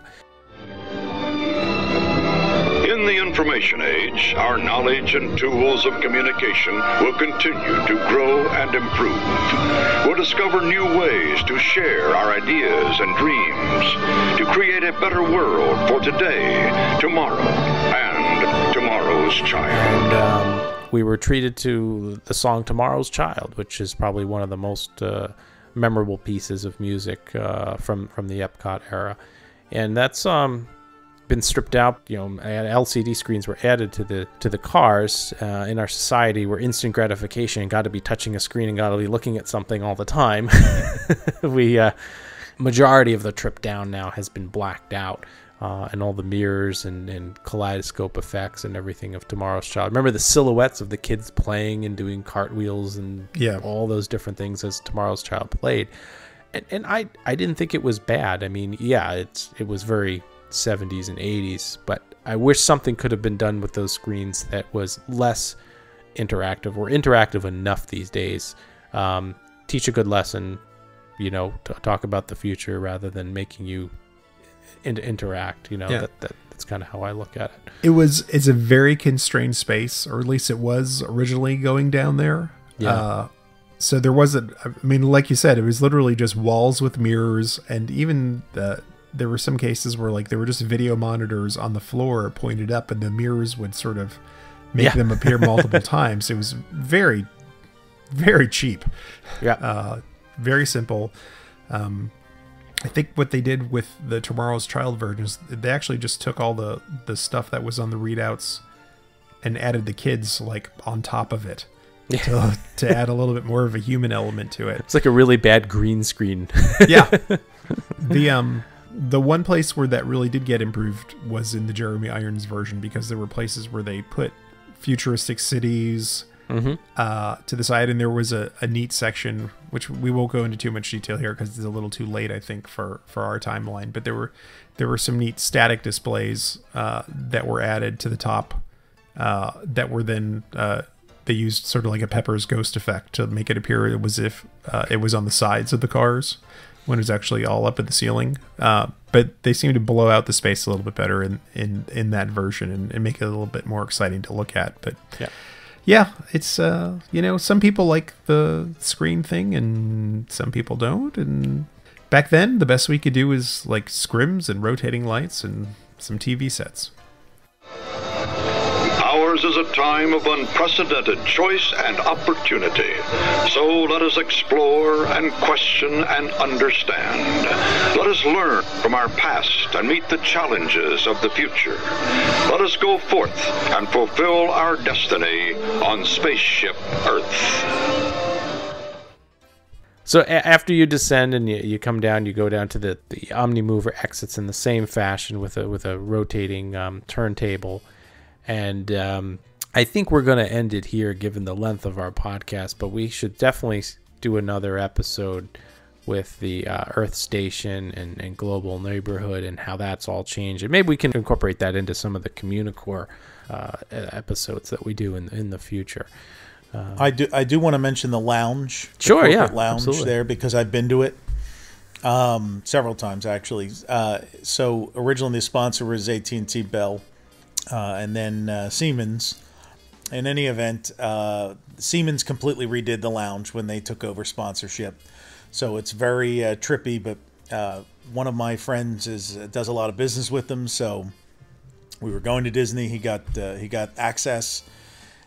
In the information age, our knowledge and tools of communication will continue to grow and improve. We'll discover new ways to share our ideas and dreams, to create a better world for today, tomorrow, and tomorrow's child. And we were treated to the song Tomorrow's Child, which is probably one of the most memorable pieces of music from the Epcot era. And that's been stripped out. LCD screens were added to the cars in our society, where instant gratification, got to be touching a screen and got to be looking at something all the time. Majority of the trip down now has been blacked out. And all the mirrors and kaleidoscope effects and everything of Tomorrow's Child. Remember the silhouettes of the kids playing and doing cartwheels and all those different things as Tomorrow's Child played. And I didn't think it was bad. I mean, yeah, it was very 70s and 80s, but I wish something could have been done with those screens that was less interactive, or interactive enough these days. Teach a good lesson, talk about the future rather than making you interact. That's kind of how I look at it. It's a very constrained space, or at least it was originally going down there. So there wasn't, like you said, it was literally just walls with mirrors, and even there were some cases where there were just video monitors on the floor pointed up, and the mirrors would sort of make them appear multiple times. It was very, very cheap. Very simple. I think what they did with the Tomorrow's Child version is they actually just took all the stuff that was on the readouts and added the kids on top of it to add a little bit more of a human element to it. It's like a really bad green screen. Yeah. The one place where that really did get improved was in the Jeremy Irons version, because there were places where they put futuristic cities to the side, and there was a neat section, which we won't go into too much detail here because it's a little too late, I think, for our timeline, but there were some neat static displays that were added to the top that were then they used sort of like a Pepper's Ghost effect to make it appear as if it was on the sides of the cars. when it's actually all up at the ceiling. But they seem to blow out the space a little bit better in that version and make it a little bit more exciting to look at. But yeah, it's some people like the screen thing and some people don't. And back then, the best we could do was like scrims and rotating lights and some TV sets. Ours is a time of unprecedented choice and opportunity. So let us explore and question and understand. Let us learn from our past and meet the challenges of the future. Let us go forth and fulfill our destiny on Spaceship Earth. So after you descend and you come down, you go down to the Omnimover exits in the same fashion with a rotating turntable. And I think we're going to end it here given the length of our podcast, but we should definitely do another episode with the Earth Station and Global Neighborhood and how that's all changed. And maybe we can incorporate that into some of the Communicore episodes that we do in the future. I do want to mention the lounge. Sure, the lounge absolutely. There, because I've been to it several times, actually. So originally the sponsor was AT&T Bell. And then Siemens. In any event, Siemens completely redid the lounge when they took over sponsorship. So it's very trippy, but one of my friends does a lot of business with them. So we were going to Disney. He got access,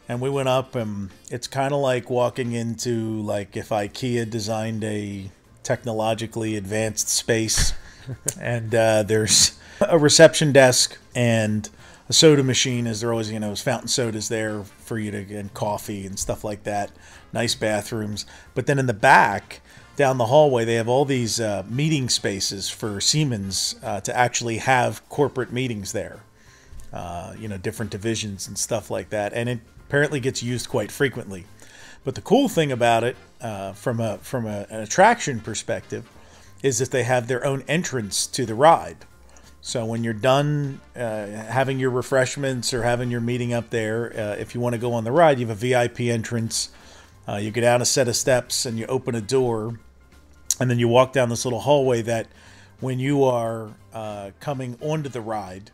and we went up, and it's kind of like walking into, like, if IKEA designed a technologically advanced space. And there's a reception desk and a soda machine, as there always, fountain sodas there for you to get coffee and stuff like that. Nice bathrooms. But then in the back, down the hallway, they have all these meeting spaces for Siemens to actually have corporate meetings there. Different divisions and stuff like that. And it apparently gets used quite frequently. But the cool thing about it, from an attraction perspective, is that they have their own entrance to the ride. So when you're done having your refreshments or having your meeting up there, if you want to go on the ride, you have a VIP entrance. You get down a set of steps and you open a door, and then you walk down this little hallway that when you are coming onto the ride,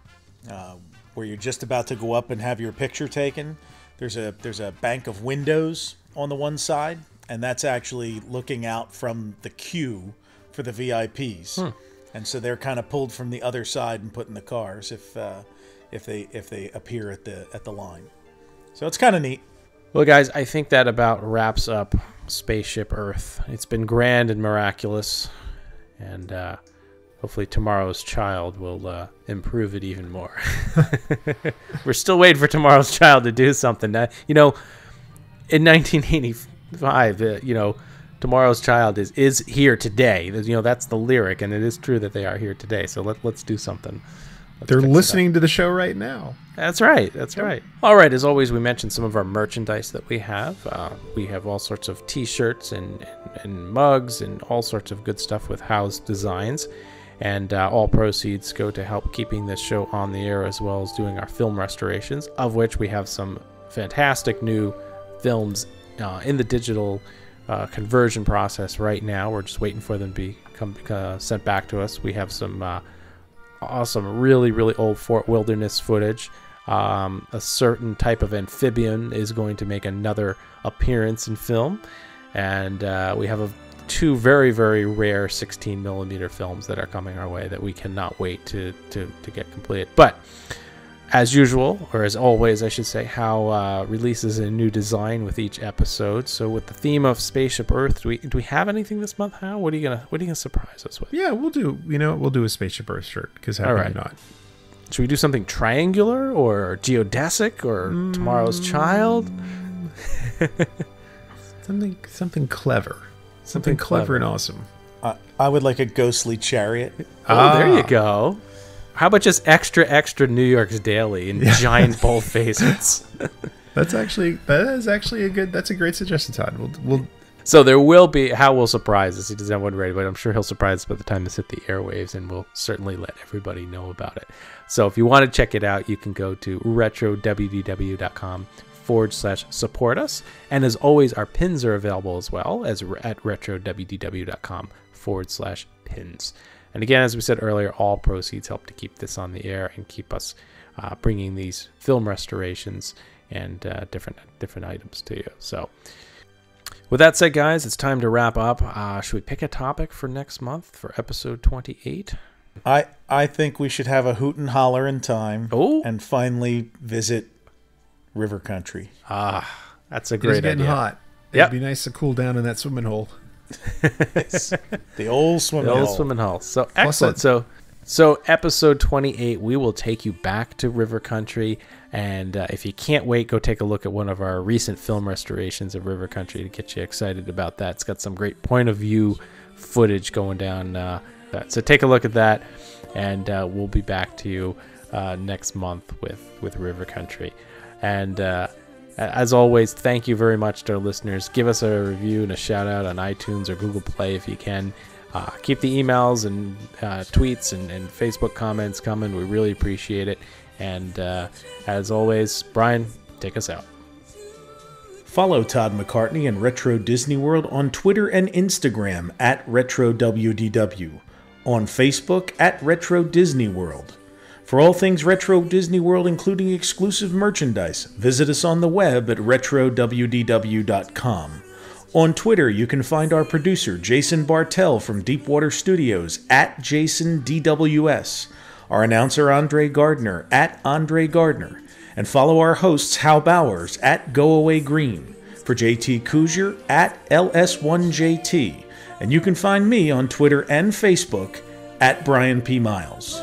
where you're just about to go up and have your picture taken, there's a bank of windows on the one side, and that's actually looking out from the queue for the VIPs. And so they're kind of pulled from the other side and put in the cars if they appear at the line. So it's kind of neat. Well, guys, I think that about wraps up Spaceship Earth. It's been grand and miraculous, and hopefully tomorrow's child will improve it even more. We're still waiting for tomorrow's child to do something. In 1985, tomorrow's child is here today. That's the lyric, and it is true that they are here today. So let's do something. They're listening to the show right now. That's right. That's right. All right. As always, we mentioned some of our merchandise that we have. We have all sorts of T-shirts and mugs and all sorts of good stuff with House designs. And all proceeds go to help keeping this show on the air, as well as doing our film restorations, of which we have some fantastic new films in the digital conversion process right now. We're just waiting for them to become sent back to us. We have some awesome, really, really old Fort Wilderness footage. A certain type of amphibian is going to make another appearance in film. And we have two very, very rare 16mm films that are coming our way that we cannot wait to get completed. But as usual, or as always, I should say, Hal releases a new design with each episode. So, with the theme of Spaceship Earth, do we have anything this month, Hal? What are you gonna surprise us with? Yeah, we'll do. We'll do a Spaceship Earth shirt, because how can you not? Should we do something triangular or geodesic or Tomorrow's Child? something clever. Something clever and awesome. I would like a ghostly chariot. Oh, there you go. How about just extra New York's Daily in giant bold faces? That's actually a great suggestion, Todd. So there will be, Hal will surprise us. He doesn't have one ready, but I'm sure he'll surprise us by the time this hit the airwaves, and we'll certainly let everybody know about it. So if you want to check it out, you can go to RetroWDW.com patreon.com/support us. And as always, our pins are available as well as at RetroWDW.com/pins. And again, as we said earlier, all proceeds help to keep this on the air and keep us bringing these film restorations and different items to you. So with that said, guys, it's time to wrap up. Should we pick a topic for next month for episode 28? I think we should have a hoot and holler in time and finally visit River Country. That's a great idea. It's getting hot. It'd be nice to cool down in that swimming hole. The old swimming hole. So excellent. So episode 28, we will take you back to River Country. And if you can't wait, go take a look at one of our recent film restorations of River Country to get you excited about that. It's got some great point of view footage going down. So take a look at that, and we'll be back to you next month with River Country. And as always, thank you very much to our listeners. Give us a review and a shout out on iTunes or Google Play if you can. Keep the emails and tweets and Facebook comments coming. We really appreciate it. And as always, Brian, take us out. Follow Todd McCartney and Retro Disney World on Twitter and Instagram at RetroWDW, on Facebook at Retro Disney World. For all things Retro Disney World, including exclusive merchandise, visit us on the web at RetroWDW.com. On Twitter, you can find our producer, Jason Bartell from Deepwater Studios, at JasonDWS, our announcer, Andre Gardner, at Andre Gardner, and follow our hosts, Hal Bowers, at Go Away Green, for JT Kuzier, at LS1JT, and you can find me on Twitter and Facebook, at Brian P. Miles.